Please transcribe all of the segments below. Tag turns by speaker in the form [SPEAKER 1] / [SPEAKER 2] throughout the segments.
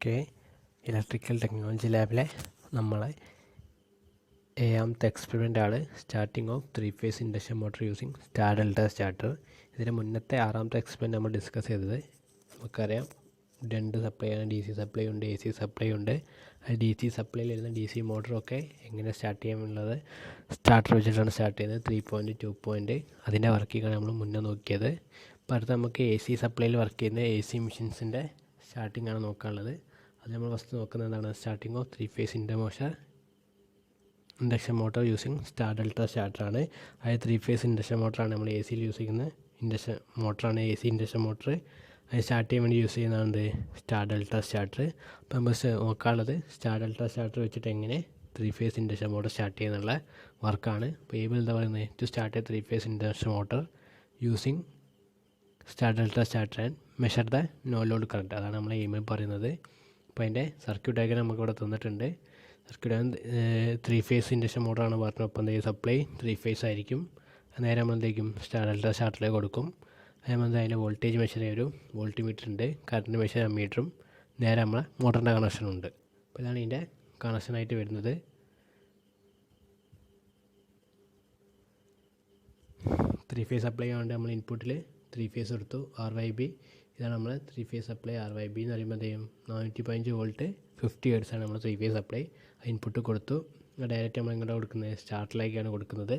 [SPEAKER 1] Okay, electrical technology ലാബിലെ നമ്മളെ 7ാമത്തെ experiment ആണ് starting of 3-phase induction motor using star delta starter. ഇതിന് മുന്നത്തെ 6ാമത്തെ experiment നമ്മൾ ഡിസ്കസ് ചെയ്തത് നമുക്കറിയാം, രണ്ട് സപ്ലൈ ആണ്. ഡി സി സപ്ലൈ ഉണ്ട്, എ സി സപ്ലൈ ഉണ്ട്. അത് ഡി സി സപ്ലൈയിൽ വരുന്ന ഡി സി മോട്ടറൊക്കെ എങ്ങനെ സ്റ്റാർട്ട് ചെയ്യാമെന്നുള്ളത് സ്റ്റാർട്ടർ വെച്ചിട്ടാണ് സ്റ്റാർട്ട് ചെയ്യുന്നത്. 3 പോയിൻറ്റ് 2 പോയിൻറ്റ് അതിൻ്റെ വർക്കിങ്ങാണ് നമ്മൾ മുന്നേ നോക്കിയത്. അപ്പോൾ അടുത്ത് നമുക്ക് എ സി സപ്ലൈയിൽ വർക്ക് ചെയ്യുന്ന എ സി മെഷീൻസിൻ്റെ സ്റ്റാർട്ടിംഗ് ആണ് നോക്കാനുള്ളത്. അത് നമ്മൾ ഫസ്റ്റ് നോക്കുന്നതാണ് starting of 3-phase induction motor using star delta സ്റ്റാർട്ടറാണ്. അതായത് 3-phase ഇൻഡക്ഷൻ മോട്ടറാണ് നമ്മൾ എ സിയിൽ യൂസ് ചെയ്യുന്ന ഇൻഡക്ഷൻ മോട്ടറാണ്. എ സി ഇൻഡക്ഷൻ മോട്ടർ അത് സ്റ്റാർട്ട് ചെയ്യാൻ വേണ്ടി യൂസ് ചെയ്യുന്നതാണ് സ്റ്റാർ ഡെൽറ്റ സ്റ്റാർട്ടർ. അപ്പോൾ നമ്മൾ നോക്കാനുള്ളത് സ്റ്റാർ ഡെൽറ്റ സ്റ്റാർട്ടർ വെച്ചിട്ട് എങ്ങനെ 3-phase ഇൻഡക്ഷൻ മോട്ടർ സ്റ്റാർട്ട് ചെയ്യുന്നുള്ള വർക്കാണ്. അപ്പോൾ ഏബിൾ എന്താ പറയുന്നത്, to start a 3-phase induction motor using star delta starter and measure the no load current. അതാണ് നമ്മൾ എയിമിൽ പറയുന്നത്. അപ്പോൾ അതിൻ്റെ സർക്യൂട്ട് ഡയഗ്രം നമുക്കിവിടെ തന്നിട്ടുണ്ട്. സർക്യൂട്ട് 3-phase ഇൻഡക്ഷൻ മോട്ടറാണ് പറഞ്ഞത്. അപ്പോൾ എന്തെങ്കിലും സപ്ലൈ 3-phase ആയിരിക്കും. നേരെ നമ്മൾ എന്തെങ്കിലും സ്റ്റാർ ഡെൽറ്റ സ്റ്റാർട്ടറിലേക്ക് കൊടുക്കും. അതേപോലെ അതിൻ്റെ വോൾട്ടേജ് മെഷർ ചെയ്യാൻ ഒരു വോൾട്ടിമീറ്റർ ഉണ്ട്, കറണ്ട് മെഷർ ചെയ്യാൻ മീറ്ററും, നേരെ നമ്മളെ മോട്ടറിൻ്റെ കണക്ഷനുണ്ട്. അപ്പോൾ ഇതാണ് ഇതിൻ്റെ കണക്ഷനായിട്ട് വരുന്നത്. 3-phase സപ്ലൈ ആയതുകൊണ്ട് നമ്മൾ ഇൻപുട്ടിൽ 3-phase കൊടുത്തു, RYB. ഇതാണ് നമ്മൾ 3-phase സപ്ലൈ. RYB എന്ന് പറയുമ്പോൾ എന്തെയും 415 വോൾട്ട് 50 ഹെർട്സ് ആണ് നമ്മൾ 3-phase സപ്ലൈ. ഇൻപുട്ട് കൊടുത്തു. ഡയറക്റ്റ് നമ്മൾ ഇങ്ങോട്ട് കൊടുക്കുന്നത് സ്റ്റാർട്ടറിലേക്കാണ് കൊടുക്കുന്നത്.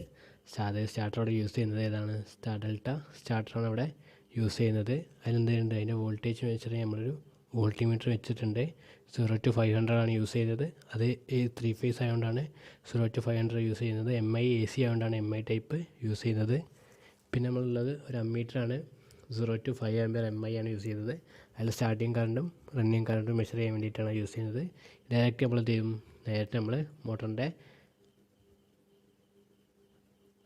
[SPEAKER 1] സ്റ്റാർട്ടർ അവിടെ യൂസ് ചെയ്യുന്നത് ഏതാണ്, സ്റ്റാർ ഡെൽറ്റ സ്റ്റാർട്ടറാണ് അവിടെ യൂസ് ചെയ്യുന്നത്. അതിലെന്തുണ്ട്, അതിൻ്റെ വോൾട്ടേജ് മെഷർ ചെയ്യാൻ നമ്മളൊരു വോൾട്ടിമീറ്റർ വെച്ചിട്ടുണ്ട്. 0 to 500 ആണ് യൂസ് ചെയ്തത്. അത് 3-phase ആയതുകൊണ്ടാണ് 0 to 500 യൂസ് ചെയ്യുന്നത്. MI AC ആയതുകൊണ്ടാണ് MI ടൈപ്പ് യൂസ് ചെയ്യുന്നത്. പിന്നെ നമ്മളുള്ളത് ഒരു അമ്മീറ്ററാണ്. 0 to 5 ആംപിയർ MI ആണ് യൂസ് ചെയ്തത്. അതിൽ സ്റ്റാർട്ടിങ് കറണ്ടും റണ്ണിങ് കറണ്ടും മെഷർ ചെയ്യാൻ വേണ്ടിയിട്ടാണ് യൂസ് ചെയ്യുന്നത്. ഡയറക്റ്റ് നമ്മൾ ചെയ്യും, നേരിട്ട് നമ്മൾ മോട്ടറിൻ്റെ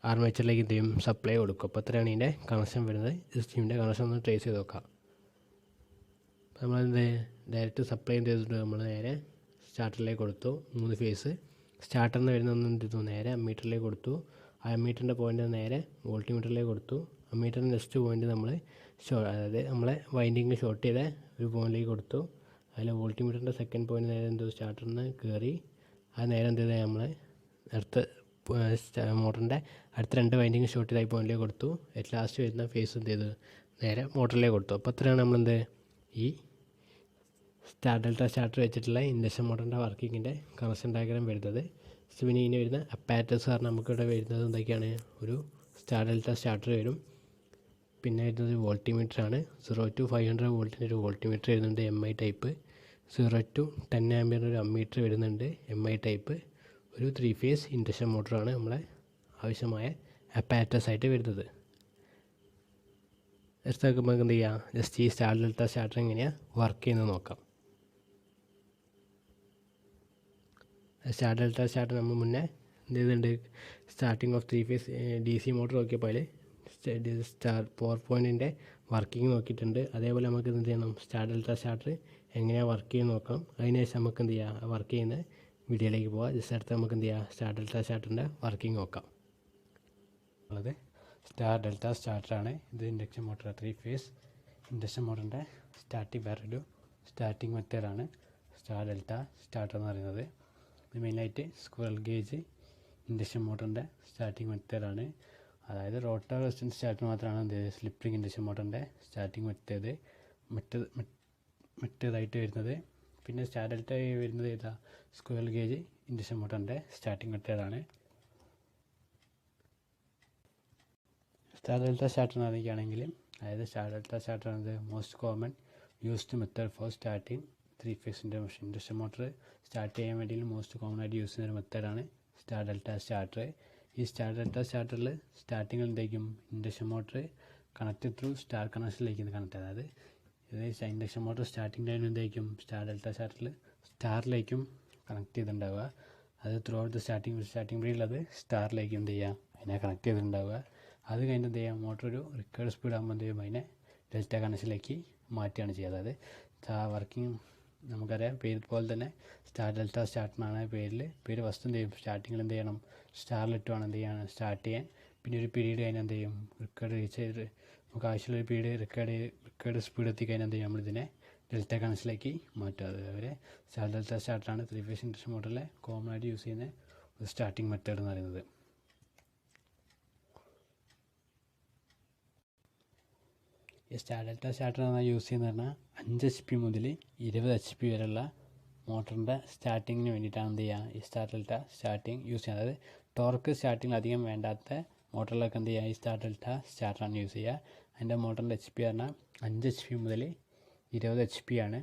[SPEAKER 1] ആർമേച്ചറിലേക്ക് എന്ത് ചെയ്യും, സപ്ലൈ കൊടുക്കും. അപ്പോൾ അത്രയാണ് ഇതിൻ്റെ കണക്ഷൻ വരുന്നത്. ജസ്റ്റ് ഇതിൻ്റെ കണക്ഷൻ ഒന്ന് ട്രേസ് ചെയ്ത് നോക്കാം. അപ്പോൾ നമ്മളെന്ത് ഡയറക്റ്റ് സപ്ലൈ എന്ത് ചെയ്തിട്ട് നമ്മൾ നേരെ സ്റ്റാർട്ടറിലേക്ക് കൊടുത്തു. 3 phase സ്റ്റാർട്ടറിൽ നിന്ന് വരുന്ന എന്ത് ചെയ്തു, നേരെ അമ്മീറ്ററിലേക്ക് കൊടുത്തു. ആ അമ്മീറ്ററിൻ്റെ പോയിൻ്റ് നേരെ വോൾട്ടിമീറ്ററിലേക്ക് കൊടുത്തു. അമ്മീറ്ററിൻ്റെ നെക്സ്റ്റ് പോയിൻ്റ് നമ്മൾ അതായത് നമ്മളെ വൈൻഡിങ് ഷോർട്ട് ചെയ്ത ഒരു പോയിൻറ്റിലേക്ക് കൊടുത്തു. അതിൽ വോൾട്ടിമീറ്ററിൻ്റെ സെക്കൻഡ് പോയിൻ്റ് നേരെ എന്തോ സ്റ്റാർട്ടറിൽ നിന്ന് കയറി. അത് നേരെ എന്ത് ചെയ്താൽ നമ്മൾ അടുത്ത മോട്ടറിൻ്റെ അടുത്ത 2 വൈൻഡിങ് ഷോർട്ട് ചെയ്ത പോയിൻറ്റിലേക്ക് കൊടുത്തു. ഏറ്റവും ലാസ്റ്റ് വരുന്ന ഫേസ് എന്ത് ചെയ്തു, നേരെ മോട്ടറിലേക്ക് കൊടുത്തു. അപ്പോൾ അത്രയാണ് നമ്മളെന്ത് ഈ സ്റ്റാർ ഡെൽറ്റ സ്റ്റാർട്ടർ വെച്ചിട്ടുള്ള ഇൻഡക്ഷൻ മോട്ടറിൻ്റെ വർക്കിങ്ങിൻ്റെ കണക്ഷൻ ഡയഗ്രാം വരുന്നത്. പിന്നെ ഇതിന് വരുന്ന അപ്പാരറ്റസ് കാരണം നമുക്കിവിടെ വരുന്നത് എന്തൊക്കെയാണ്, ഒരു സ്റ്റാർ ഡെൽറ്റ സ്റ്റാർട്ടർ വരും. പിന്നെ വരുന്നത് വോൾട്ടിമീറ്ററാണ്. 0 to 500 വോൾട്ടിൻ്റെ ഒരു വോൾട്ടിമീറ്റർ വരുന്നുണ്ട്, MI ടൈപ്പ്. 0 to 10 ആംപിയറിൻ്റെ ഒരു അമ്മീറ്റർ വരുന്നുണ്ട്, MI ടൈപ്പ്. ഒരു 3-phase ഇൻഡക്ഷൻ മോട്ടറാണ് നമ്മളെ ആവശ്യമായ അപ്പാരറ്റസ് ആയിട്ട് വരുന്നത്. ജസ്റ്റ് നമുക്ക് എന്ത് ചെയ്യാം, ജസ്റ്റ് ഈ സ്റ്റാർ ഡെൽറ്റ സ്റ്റാർട്ടർ എങ്ങനെയാണ് വർക്ക് ചെയ്യുന്നത് നോക്കാം. സ്റ്റാർ ഡെൽറ്റ സ്റ്റാർട്ടർ നമ്മൾ മുന്നേ എന്ത് ചെയ്തിട്ടുണ്ട്, starting of 3-phase DC motor നോക്കിയപ്പോൾ അതിൽ സ്റ്റാർ പവർ പോയിൻറ്റിൻ്റെ വർക്കിംഗ് നോക്കിയിട്ടുണ്ട്. അതേപോലെ നമുക്ക് എന്ത് ചെയ്യണം, സ്റ്റാർ ഡെൽറ്റ സ്റ്റാർട്ടർ എങ്ങനെയാണ് വർക്ക് ചെയ്യുന്നത് നോക്കാം. അതിനുശേഷം നമുക്ക് എന്ത് ചെയ്യാം, വർക്ക് ചെയ്യുന്ന വീഡിയോയിലേക്ക് പോകാം. ജസ്റ്റ് അടുത്ത് നമുക്ക് എന്ത് ചെയ്യാം, സ്റ്റാർ ഡെൽറ്റ സ്റ്റാർട്ടറിൻ്റെ വർക്കിംഗ് നോക്കാം. ഉള്ളത് സ്റ്റാർ ഡെൽറ്റ സ്റ്റാർട്ടറാണ്. ഇത് ഇൻഡക്ഷൻ മോട്ടർ 3-phase ഇൻഡക്ഷൻ മോട്ടറിൻ്റെ വേറൊരു സ്റ്റാർട്ടിങ് മെത്തേഡാണ് സ്റ്റാർ ഡെൽറ്റ സ്റ്റാർട്ടർ എന്ന് പറയുന്നത്. ഇത് മെയിനായിട്ട് സ്ക്വയർ ഗേജ് ഇൻഡക്ഷൻ മോട്ടറിൻ്റെ സ്റ്റാർട്ടിങ് മെത്തേഡാണ്. അതായത് റോട്ടർ റെസിസ്റ്റൻസ് സ്റ്റാർട്ടർ മാത്രമാണ് സ്ലിപ്പ് റിംഗ് ഇൻഡക്ഷൻ മോട്ടറിൻ്റെ സ്റ്റാർട്ടിങ് മെത്തേഡായിട്ട് വരുന്നത്. പിന്നെ സ്റ്റാർ ഡെൽറ്റ വരുന്നത് ഏതാ, സ്ക്വയർ ഗേജ് ഇൻഡക്ഷൻ മോട്ടറിൻ്റെ സ്റ്റാർട്ടിങ് മെത്തേഡാണ്. സ്റ്റാർ ഡെൽറ്റ സ്റ്റാർട്ടർ ആണെങ്കിൽ, അതായത് സ്റ്റാർ ഡെൽറ്റ സ്റ്റാർട്ടർ എന്നത് most common used method for starting 3-phase induction motor start ചെയ്യാൻ വേണ്ടി മോസ്റ്റ് കോമൺ ആയിട്ട് യൂസ് ചെയ്യുന്ന ഒരു മെത്തേഡാണ് സ്റ്റാർ ഡെൽറ്റ സ്റ്റാർട്ടർ. ഈ സ്റ്റാർ ഡെൽറ്റ സ്റ്റാർട്ടറിൽ സ്റ്റാർട്ടിങ്ങിൽ എന്തായിരിക്കും, induction motor connect through star കണക്ഷനിലേക്ക് കണക്ട്. അതായത് ഇത് ഇൻഡക്ഷൻ മോട്ടർ സ്റ്റാർട്ടിങ് ടൈമിൽ എന്തായിരിക്കും, സ്റ്റാർ ഡെൽറ്റ സ്റ്റാർട്ടറിൽ സ്റ്റാറിലേക്കും കണക്ട് ചെയ്തിട്ടുണ്ടാവുക. അത് ത്രൂ ഔട്ട് ദ സ്റ്റാർട്ടിങ് പീരീഡിൽ അത് സ്റ്റാറിലേക്ക് എന്ത് ചെയ്യുക, അതിനെ കണക്ട് ചെയ്തിട്ടുണ്ടാവുക. അത് കഴിഞ്ഞ് എന്ത് ചെയ്യുക, മോട്ടർ ഒരു റിക്കേർഡ് സ്പീഡ് ആകുമ്പോൾ എന്ത് ചെയ്യും, അതിനെ ഡെൽറ്റ കണക്ഷനിലേക്ക് മാറ്റുകയാണ് ചെയ്യുക. അതായത് വർക്കിംഗ് നമുക്കറിയാം, പേര് പോലെ തന്നെ സ്റ്റാർ ഡെൽറ്റ സ്റ്റാർട്ടറാണ് പേര് ഫസ്റ്റ് എന്ത് ചെയ്യും, സ്റ്റാർട്ടിങ്ങിൽ എന്ത് ചെയ്യണം, സ്റ്റാറിലിട്ട് വേണം എന്ത് ചെയ്യണം സ്റ്റാർട്ട് ചെയ്യാൻ. പിന്നെ ഒരു പീരീഡ് കഴിഞ്ഞാൽ എന്ത് ചെയ്യും, റിക്കേർഡ് റീച്ച് ചെയ്ത് നമുക്ക് ആവശ്യമുള്ളൊരു പീരീഡ് റിക്കേർഡ് സ്പീഡ് എത്തിക്കഴിഞ്ഞാൽ എന്ത് ചെയ്യും, നമ്മളിതിനെ ഡെൽറ്റ കണക്ഷനിലേക്ക് മാറ്റുക. അതേപോലെ സ്റ്റാർ ഡെൽറ്റ സ്റ്റാർട്ടറാണ് 3 ഫേസ് ഇൻഡക്ഷൻ മോട്ടറിലെ കോമൺ ആയിട്ട് യൂസ് ചെയ്യുന്ന ഒരു സ്റ്റാർട്ടിങ് മെത്തേഡ് എന്ന് പറയുന്നത്. ഈ സ്റ്റാർ ഡെൽറ്റ സ്റ്റാർട്ടർ യൂസ് ചെയ്യുന്നത് പറഞ്ഞാൽ 5 HP മുതൽ 20 HP വരെയുള്ള മോട്ടറിൻ്റെ സ്റ്റാർട്ടിങ്ങിന് വേണ്ടിയിട്ടാണ് എന്ത് ചെയ്യുക ഈ സ്റ്റാർ ഡെൽറ്റ സ്റ്റാർട്ടിങ് യൂസ് ചെയ്യുന്നത്. അതായത് ടോർക്ക് സ്റ്റാർട്ടിങ് അധികം വേണ്ടാത്ത മോട്ടറിലൊക്കെ എന്ത് ചെയ്യുക ഈ സ്റ്റാർ ഡെൽറ്റ സ്റ്റാർട്ടറാണ് യൂസ് ചെയ്യുക. അതിൻ്റെ മോട്ടറിൻ്റെ HP പറഞ്ഞാൽ 5 HP മുതൽ 20 HP ആണ്.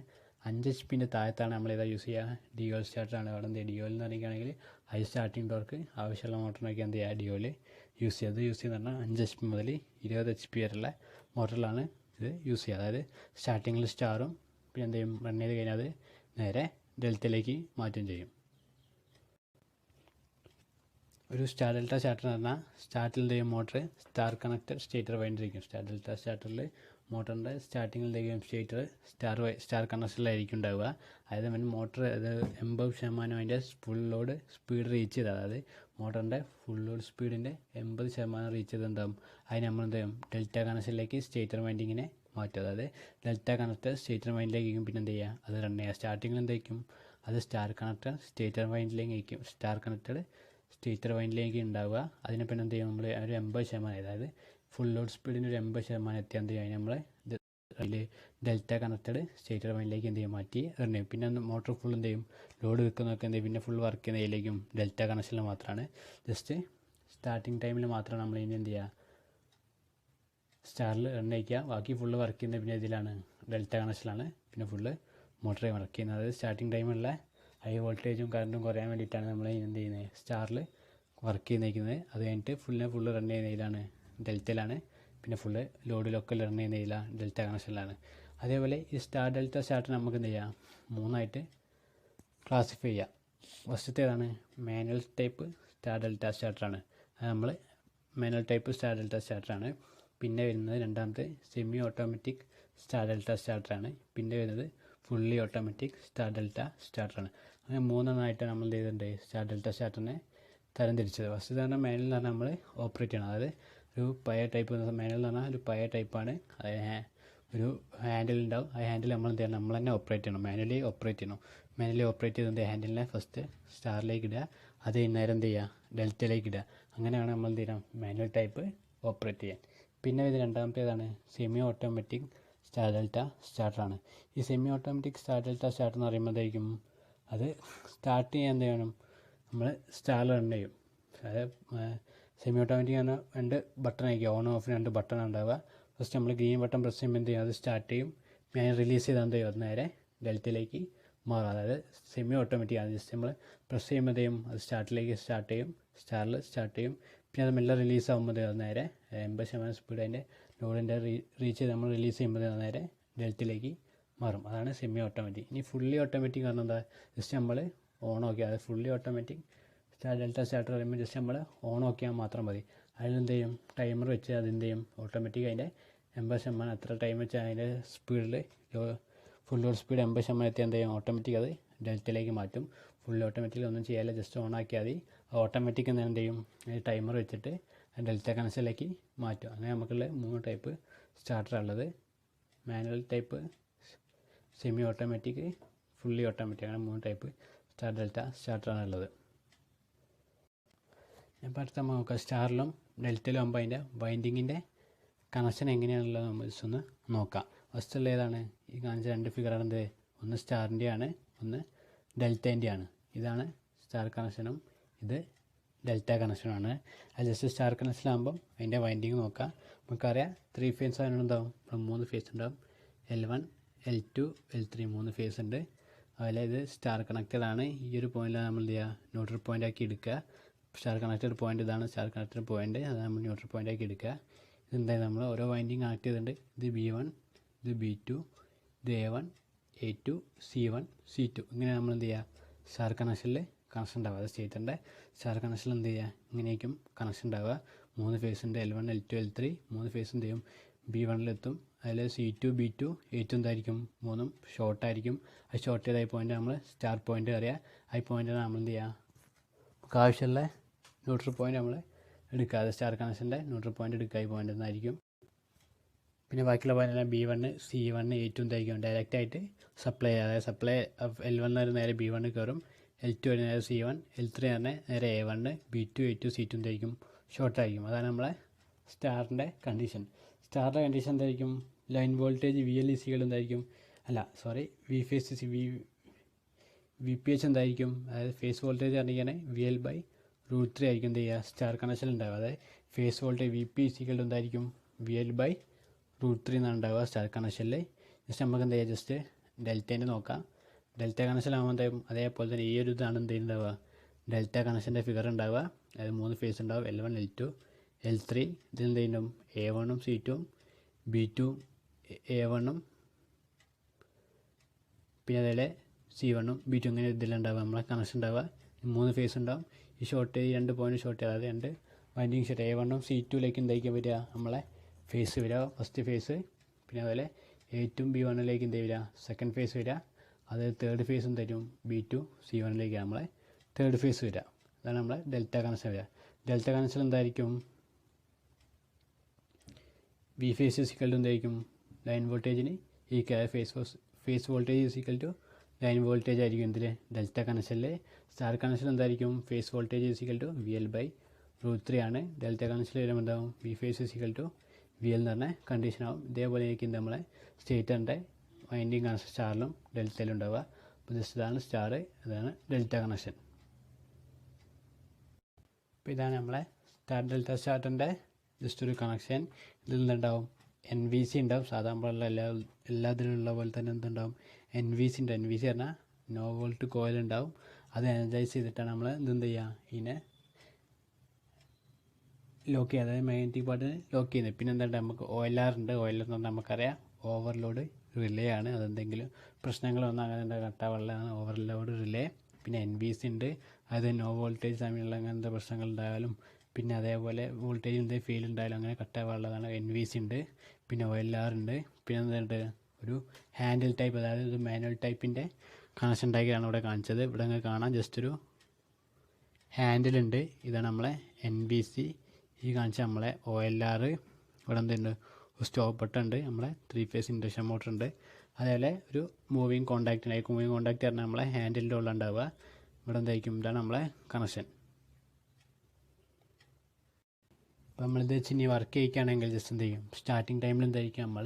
[SPEAKER 1] 5 HPൻ്റെ താഴത്താണ് നമ്മൾ ഇതാ യൂസ് ചെയ്യുക DOL സ്റ്റാർട്ടറാണ്. അവിടെ എന്ത് ചെയ്യുക DOL എന്ന് പറയുകയാണെങ്കിൽ ഹൈ സ്റ്റാർട്ടിങ് ടോർക്ക് ആവശ്യമുള്ള മോട്ടറിനൊക്കെ എന്ത് ചെയ്യുക DOL യൂസ് ചെയ്യുക. യൂസ് ചെയ്യുന്നത് പറഞ്ഞാൽ 5 HP മുതൽ 20 HP വരെയുള്ള മോട്ടറിലാണ് ഇത് യൂസ് ചെയ്യുക. അതായത് സ്റ്റാർട്ടിങ്ങിൽ സ്റ്റാറും പിന്നെ എന്ത് ചെയ്യും റൺ ചെയ്ത് കഴിഞ്ഞാൽ അത് നേരെ ഡെൽറ്റയിലേക്ക് മാറ്റുകയും ചെയ്യും. ഒരു സ്റ്റാർ ഡെൽറ്റ സ്റ്റാർട്ടർ എന്ന് പറഞ്ഞാൽ സ്റ്റാർട്ടിൽ എന്ത് ചെയ്യും മോട്ടർ സ്റ്റാർ കണക്റ്റഡ് സ്റ്റേറ്റർ വൈൻഡിരിക്കും. സ്റ്റാർ ഡെൽറ്റ സ്റ്റാർട്ടറിൽ മോട്ടറിൻ്റെ സ്റ്റാർട്ടിങ്ങിൽ എന്ത് ചെയ്യും സ്റ്റേറ്റർ സ്റ്റാർ കണക്ഷനിലായിരിക്കും ഉണ്ടാവുക. അതായത് നമ്മൾ മോട്ടർ അത് 80% അതിൻ്റെ ഫുൾ ലോഡ് സ്പീഡ് റീച്ച് ചെയ്താൽ അതായത് മോട്ടറിൻ്റെ ഫുൾ ലോഡ് സ്പീഡിൻ്റെ 80% റീച്ച് ചെയ്തെന്താകും അതിന് നമ്മൾ എന്ത് ചെയ്യും ഡെൽറ്റ കണക്ഷനിലേക്ക് സ്റ്റേറ്റർ വൈൻഡിങ്ങിനെ മാറ്റും. അതായത് ഡെൽറ്റ കണക്റ്റഡ് സ്റ്റേറ്റർ വൈൻഡിലേക്കും പിന്നെ എന്ത് ചെയ്യുക അത് റൺ ചെയ്യുക. സ്റ്റാർട്ടിങ്ങിൽ എന്തായിരിക്കും അത് സ്റ്റാർ കണക്റ്റഡ് സ്റ്റേറ്റർ വൈൻഡിലേക്കും സ്റ്റാർ കണക്റ്റഡ് സ്റ്റേറ്റർ വൈൻഡിലേക്ക് ഉണ്ടാവുക. അതിനെ പിന്നെ എന്ത് ചെയ്യും നമ്മൾ ഒരു 80% അതായത് ഫുൾ ലോഡ് സ്പീഡിന് ഒരു 80% എത്തിയാൽ എന്ത് ചെയ്യും നമ്മൾ അതിൽ ഡെൽറ്റ കണക്റ്റഡ് സ്റ്റേറ്റർ വൈൻഡിലേക്ക് എന്ത് ചെയ്യും മാറ്റി റൺ ചെയ്യും. പിന്നെ മോട്ടർ ഫുൾ എന്ത് ചെയ്യും ലോഡ് വെക്കുന്നതൊക്കെ എന്ത് ചെയ്യും പിന്നെ ഫുൾ വർക്ക് ചെയ്യുന്നതിലേക്കും ഡെൽറ്റ കണക്ഷനിൽ മാത്രമാണ്. ജസ്റ്റ് സ്റ്റാർട്ടിങ് ടൈമിൽ മാത്രമാണ് നമ്മൾ ഇനി എന്ത് ചെയ്യുക സ്റ്റാറിൽ റൺ ചെയ്യിക്കുക. ബാക്കി ഫുള്ള് വർക്ക് ചെയ്യുന്നത് പിന്നെ ഇതിലാണ് ഡെൽറ്റ കണക്ഷനിലാണ് പിന്നെ ഫുള്ള് മോട്ടർ വർക്ക് ചെയ്യുന്നത്. അതായത് സ്റ്റാർട്ടിങ് ടൈമുള്ള ഹൈ വോൾട്ടേജും കറണ്ടും കുറയാൻ വേണ്ടിയിട്ടാണ് നമ്മൾ എന്ത് ചെയ്യുന്നത് സ്റ്റാറിൽ വർക്ക് ചെയ്യുന്നത്. അത് കഴിഞ്ഞിട്ട് ഫുള്ള് റൺ ചെയ്യുന്നതിലാണ് ഡെൽറ്റയിലാണ് പിന്നെ ഫുള്ള് ലോഡിലൊക്കെ റൺ ചെയ്യുന്നതിലാണ് ഡെൽറ്റ കണക്ഷനിലാണ്. അതേപോലെ ഈ സ്റ്റാർ ഡെൽറ്റ സ്റ്റാർട്ടർ നമുക്ക് എന്ത് ചെയ്യാം 3ആയിട്ട് ക്ലാസിഫൈ ചെയ്യാം. ഫസ്റ്റത്തേതാണ് മാനുവൽ ടൈപ്പ് സ്റ്റാർ ഡെൽറ്റ സ്റ്റാർട്ടറാണ്. അത് നമ്മൾ മാനുവൽ ടൈപ്പ് സ്റ്റാർ ഡെൽറ്റ സ്റ്റാർട്ടറാണ്. പിന്നെ വരുന്നത് രണ്ടാമത്തെ സെമി ഓട്ടോമാറ്റിക് സ്റ്റാർ ഡെൽറ്റ സ്റ്റാർട്ടറാണ്. പിന്നെ വരുന്നത് ഫുള്ളി ഓട്ടോമാറ്റിക് സ്റ്റാർ ഡെൽറ്റ സ്റ്റാർട്ടറാണ്. അങ്ങനെ 3 നമ്മൾ എന്ത് ചെയ്തിട്ടുണ്ട് സ്റ്റാർ ഡെൽറ്റ സ്റ്റാർട്ടറിനെ തരംതിരിച്ചത്. ഫസ്റ്റ് തന്നെ മാനുവൽ എന്ന് പറഞ്ഞാൽ നമ്മൾ ഓപ്പറേറ്റ് ചെയ്യണം. അതായത് ഒരു പഴയ ടൈപ്പ് മാനുവൽ എന്ന് പറഞ്ഞാൽ ഒരു പഴയ ടൈപ്പാണ്. അതായത് ഒരു ഹാൻഡിൽ ഉണ്ടാവും. ആ ഹാൻഡിൽ നമ്മൾ എന്ത് ചെയ്യണം നമ്മൾ തന്നെ ഓപ്പറേറ്റ് ചെയ്യണം. മാനുവലി ഓപ്പറേറ്റ് ചെയ്യണം. മാനുവലി ഓപ്പറേറ്റ് ചെയ്ത് ഹാൻഡിലിനെ ഫസ്റ്റ് സ്റ്റാറിലേക്ക് ഇടുക. അത് നേരം എന്ത് ചെയ്യുക ഡെൽറ്റയിലേക്ക് ഇടുക. അങ്ങനെയാണ് നമ്മൾ എന്ത് ചെയ്യണം മാനുവൽ ടൈപ്പ് ഓപ്പറേറ്റ് ചെയ്യാൻ. പിന്നെ ഇത് രണ്ടാമത്തേതാണ് സെമി ഓട്ടോമാറ്റിക് സ്റ്റാർ ഡെൽറ്റ സ്റ്റാർട്ടറാണ്. ഈ semi automatic star delta starter എന്ന് പറയുമ്പോഴത്തേക്കും അത് സ്റ്റാർട്ട് ചെയ്യാൻ എന്ത് ചെയ്യണം നമ്മൾ സ്റ്റാറിൽ റൺ ചെയ്യും. അതായത് സെമി ഓട്ടോമാറ്റിക് പറഞ്ഞാൽ 2 ബട്ടൺ ആയിരിക്കും ഓൺ ഓഫ് 2 ബട്ടൺ ഉണ്ടാവുക. ഫസ്റ്റ് നമ്മൾ ഗ്രീൻ ബട്ടൺ പ്രസ് ചെയ്യുമ്പോൾ എന്ത് ചെയ്യും അത് സ്റ്റാർട്ട് ചെയ്യും. പിന്നെ റിലീസ് ചെയ്താൽ എന്ത് ചെയ്യും അത് നേരെ ഡെൽറ്റയിലേക്ക് മാറും. അതായത് സെമി ഓട്ടോമാറ്റിക് ആണ്. ജസ്റ്റ് നമ്മൾ പ്രസ് ചെയ്യുമ്പോഴത്തേക്കും അത് സ്റ്റാർട്ട് ചെയ്യും സ്റ്റാറിൽ സ്റ്റാർട്ട് ചെയ്യും. പിന്നെ അത് മെല്ലെ റിലീസ് ആകുമ്പോൾ അത് നേരെ 80% സ്പീഡ് അതിൻ്റെ ലോഡിൻ്റെ റീച്ച് ചെയ്ത് നമ്മൾ റിലീസ് ചെയ്യുമ്പോൾ നേരെ ഡെൽറ്റയിലേക്ക് മാറും. അതാണ് സെമി ഓട്ടോമാറ്റിക്. ഇനി ഫുള്ളി ഓട്ടോമാറ്റിക് പറഞ്ഞാൽ എന്താ ജസ്റ്റ് നമ്മൾ ഓൺ ആക്കിയാൽ അത് fully automatic star delta starter പറയുമ്പോൾ ജസ്റ്റ് നമ്മൾ ഓൺ ആക്കിയാൽ മാത്രം മതി. അതിലെന്ത് ചെയ്യും ടൈമർ വെച്ച് അതെന്ത് ചെയ്യും ഓട്ടോമാറ്റിക് അതിൻ്റെ 80% അത്ര ടൈം വെച്ച് അതിൻ്റെ സ്പീഡിൽ ഫുൾ ലോഡ് സ്പീഡ് 80% എത്തിയാൽ എന്ത് ചെയ്യും ഓട്ടോമാറ്റിക് അത് ഡെൽറ്റയിലേക്ക് മാറ്റും. ഫുൾ ഓട്ടോമാറ്റിക്കലി ഒന്നും ചെയ്യാല്ല ജസ്റ്റ് ഓൺ ആക്കിയാൽ മതി. ഓട്ടോമാറ്റിക് എന്ത് ചെയ്യും ടൈമർ വെച്ചിട്ട് ഡെൽറ്റ കണക്ഷനിലേക്ക് മാറ്റും. അങ്ങനെ നമുക്കുള്ള 3 ടൈപ്പ് സ്റ്റാർട്ടറുള്ളത് manual type semi automatic fully automatic അങ്ങനെ 3 ടൈപ്പ് സ്റ്റാർ ഡെൽറ്റ സ്റ്റാർട്ടറാണ് ഉള്ളത്. ഇപ്പോൾ അടുത്ത നമ്മൾ നോക്കാം സ്റ്റാറിലും ഡെൽറ്റയിലും ആകുമ്പോൾ അതിൻ്റെ വൈൻഡിങ്ങിൻ്റെ കണക്ഷൻ എങ്ങനെയാണുള്ളത് നമ്മൾ ജസ്റ്റ് ഒന്ന് നോക്കാം. ഫസ്റ്റുള്ള ഏതാണ് ഈ കാണിച്ച 2 ഫിഗറാണ് എന്ത് ഒന്ന് സ്റ്റാറിൻ്റെയാണ് ഒന്ന് ഡെൽറ്റേൻ്റെയാണ്. ഇതാണ് സ്റ്റാർ കണക്ഷനും ഇത് ഡെൽറ്റ കണക്ഷനാണ്. അത് ജസ്റ്റ് സ്റ്റാർ കണക്ഷനാകുമ്പം അതിൻ്റെ വൈൻഡിങ് നോക്കാം. നമുക്കറിയാം 3 ഫേസ് അതിനുണ്ടാവും 3 ഫേസ് ഉണ്ടാവും L1 L2 L3 3 ഫേസ് ഉണ്ട്. അതുപോലെ ഇത് സ്റ്റാർ കണക്റ്റഡ് ആണ്. ഈ ഒരു പോയിൻ്റിലാണ് നമ്മൾ എന്ത് ചെയ്യുക ന്യൂട്രൽ പോയിൻ്റ് ആക്കി എടുക്കുക. സ്റ്റാർ കണക്റ്റഡ് പോയിൻ്റ് ഇതാണ് സ്റ്റാർ കണക്റ്റഡ് പോയിൻ്റ് അത് നമ്മൾ ന്യൂട്രൽ പോയിൻ്റ് ആക്കി എടുക്കുക. ഇതെന്തായാലും നമ്മൾ ഓരോ വൈൻഡിങ് കണക്ട് ചെയ്തിട്ടുണ്ട്. ഇത് B1 ഇത് B2 ഇത് A1 A2 C1 C2 ഇങ്ങനെ നമ്മൾ എന്ത് ചെയ്യുക സ്റ്റാർ കണക്ഷനിൽ കണക്ഷൻ ഉണ്ടാവുക. അത് സ്റ്റേറ്ററിൻ്റെ സ്റ്റാർ കണക്ഷനിൽ എന്ത് ചെയ്യുക ഇങ്ങനെയായിരിക്കും കണക്ഷൻ ഉണ്ടാവുക. 3 ഫേസ് ഉണ്ട് L1 L2 L3 3 ഫേസ് എന്ത് ചെയ്യും B1 അതിൽ C2 B2 A2 എന്തായിരിക്കും 3 ഷോർട്ടായിരിക്കും. അത് ഷോർട്ട് ചെയ്ത പോയിൻ്റ് നമ്മൾ സ്റ്റാർ പോയിൻ്റ് അറിയാം. ആ പോയിൻ്റാണ് നമ്മൾ എന്ത് ചെയ്യുക നമുക്ക് ആവശ്യമുള്ള ന്യൂട്രൽ പോയിൻ്റ് നമ്മൾ എടുക്കുക. അത് സ്റ്റാർ കണക്ഷൻ്റെ ന്യൂട്രൽ പോയിൻ്റ് എടുക്കുക. ഈ പോയിൻ്റ് എന്നായിരിക്കും പിന്നെ ബാക്കിയുള്ള പോയിന്റ് B1 C1 A2 എന്തായിരിക്കും ഡയറക്റ്റായിട്ട് സപ്ലൈ ചെയ്യുക. അതായത് സപ്ലൈ L1 വരെ നേരെ B1 കയറും, L2 വരെ നേരെ C1, L3 തന്നെ നേരെ A1, B2 A2 C2 എന്തായിരിക്കും ഷോർട്ടായിരിക്കും. അതാണ് നമ്മളെ സ്റ്റാറിൻ്റെ കണ്ടീഷൻ. സ്റ്റാറിൻ്റെ കണ്ടീഷൻ എന്തായിരിക്കും? ലൈൻ വോൾട്ടേജ് VL എന്തായിരിക്കും, VPH എന്തായിരിക്കും, അതായത് ഫേസ് വോൾട്ടേജ് പറഞ്ഞിങ്ങനെ VL/√3 ആയിരിക്കും എന്ത് ചെയ്യുക സ്റ്റാർ കണക്ഷൻ ഉണ്ടാവുക. അതായത് ഫേസ് വോൾട്ടേജ് VP എന്തായിരിക്കും VL/√3 എന്നാണ് ഉണ്ടാവുക സ്റ്റാർ കണക്ഷനിൽ. ജസ്റ്റ് നമുക്ക് എന്ത് ചെയ്യുക, ജസ്റ്റ് ഡെൽറ്റേൻ്റെ നോക്കാം. ഡെൽറ്റ കണക്ഷനാകുമ്പോൾ എന്തായാലും അതേപോലെ തന്നെ ഈ ഒരു ഇതാണ് എന്ത് ചെയ്യുന്നുണ്ടാവുക ഡെൽറ്റ കണക്ഷൻ്റെ ഫിഗർ ഉണ്ടാവുക. അതായത് 3 ഫേസ് ഉണ്ടാവും, L1 L2 L3. ഇതിൽ എന്ത് ചെയ്യുന്നുണ്ടാവും A1 C2 B2 A1 പിന്നെ അതേപോലെ C1 B2 ഇങ്ങനെ ഇതിലുണ്ടാവുക നമ്മളെ കണക്ഷൻ ഉണ്ടാവുക. 3 ഫേസ് ഉണ്ടാവും. ഈ ഷോർട്ട് 2 പോയിൻറ്റ് ഷോർട്ട് ചെയ്യുക, അതായത് 2 വൈൻഡിങ് ഷോർട്ട് A1 C2ലേക്ക് എന്തായിരിക്കും വരിക നമ്മളെ ഫേസ് വരിക, ഫസ്റ്റ് ഫേസ്. പിന്നെ അതുപോലെ A2 B1 എന്ത് വരിക സെക്കൻഡ് ഫേസ് വരിക. അതായത് തേർഡ് ഫേസ് തരും B2 C1 നമ്മളെ തേർഡ് ഫേസ് വരിക. അതാണ് നമ്മളെ ഡെൽറ്റ കണക്ഷൻ വരിക. ഡെൽറ്റ കണക്ഷൻ എന്തായിരിക്കും V ഫേസ് എന്തായിരിക്കും ലൈൻ വോൾട്ടേജിന് ഫേസ് വോൾട്ടേജ് ലൈൻ വോൾട്ടേജ് ആയിരിക്കും ഇതിൽ ഡെൽറ്റ കണക്ഷനിൽ. സ്റ്റാർ കണക്ഷൻ എന്തായിരിക്കും ഫേസ് വോൾട്ടേജ് VL/√3 ആണ്. ഡെൽറ്റ കണക്ഷനിൽ വരുമ്പോൾ എന്താവും V ഫേസ് VL എന്ന് പറഞ്ഞ കണ്ടീഷനാവും. ഇതേപോലെ ആയിരിക്കും നമ്മളെ സ്റ്റേറ്ററിൻ്റെ വൈൻഡിങ് കണക്ഷൻ സ്റ്റാറിലും ഡെൽറ്റയിലും ഉണ്ടാവുക. അപ്പോൾ ജസ്റ്റ് ഇതാണ് സ്റ്റാർ, ഇതാണ് ഡെൽറ്റ കണക്ഷൻ. അപ്പോൾ ഇതാണ് നമ്മളെ ഡെൽറ്റ സ്റ്റാറിൻ്റെ ജസ്റ്റ് ഒരു കണക്ഷൻ. ഇതിൽ നിന്നുണ്ടാവും NVC ഉണ്ടാവും, സാധാരണ എല്ലാത്തിലുള്ള പോലെ തന്നെ എന്തുണ്ടാവും NVC ഉണ്ട്. NVC പറഞ്ഞാൽ നോ വോൾട്ട് കോയിൽ ഉണ്ടാവും. അത് എനർജൈസ് ചെയ്തിട്ടാണ് നമ്മൾ എന്ത് ചെയ്യുക ഇതിനെ ലോക്ക് ചെയ്യുക, അതായത് മാഗ്നറ്റിക് പാർട്ടിന് ലോക്ക് ചെയ്യുന്നത്. പിന്നെ എന്താ നമുക്ക് OLR ഉണ്ട്. OLR എന്ന് പറഞ്ഞാൽ നമുക്കറിയാം ഓവർലോഡ് റിലേ ആണ്. അതെന്തെങ്കിലും പ്രശ്നങ്ങൾ വന്നാൽ അങ്ങനെ എന്താ കട്ടാവുള്ളതാണ് ഓവർലോഡ് റിലേ. പിന്നെ NVC ഉണ്ട്, അത് നോ വോൾട്ടേജ് തമ്മിലുള്ള അങ്ങനത്തെ പ്രശ്നങ്ങൾ ഉണ്ടായാലും പിന്നെ അതേപോലെ വോൾട്ടേജ് എന്തെങ്കിലും ഫെയിൽ ഉണ്ടായാലും അങ്ങനെ കട്ടാവാനുള്ളതാണ് NVC ഉണ്ട്. പിന്നെ OLR ഉണ്ട്. പിന്നെ എന്തുണ്ട് ഒരു ഹാൻഡിൽ ടൈപ്പ്, അതായത് ഒരു മാനുവൽ ടൈപ്പിൻ്റെ കണക്ഷൻ ഉണ്ടാക്കിയാണ് ഇവിടെ കാണിച്ചത്. ഇവിടെ നിങ്ങൾക്ക് കാണാം ജസ്റ്റ് ഒരു ഹാൻഡിലുണ്ട്. ഇതാണ് നമ്മളെ NVC. ഈ കാണിച്ച നമ്മളെ OLR. ഇവിടെ എന്തുണ്ട് സ്റ്റോപ്പ് ബട്ടൺ ഉണ്ട്, നമ്മളെ 3 ഫേസ് ഇൻഡക്ഷൻ മോട്ടർ ഉണ്ട്. അതേപോലെ ഒരു മൂവിങ് കോൺടാക്റ്റ് ഉണ്ടായിരിക്കും. മൂവിങ് കോൺടാക്റ്റ് പറഞ്ഞാൽ നമ്മളെ ഹാൻഡിലിൻ്റെ ഉള്ള ഉണ്ടാവുക. ഇവിടെ എന്തായിരിക്കും ഇതാണ് നമ്മളെ കണക്ഷൻ. അപ്പോൾ നമ്മളിത് വെച്ച് ഇനി വർക്ക് ചെയ്യിക്കുകയാണെങ്കിൽ ജസ്റ്റ് എന്ത് ചെയ്യും സ്റ്റാർട്ടിങ് ടൈമിൽ എന്തായിരിക്കും നമ്മൾ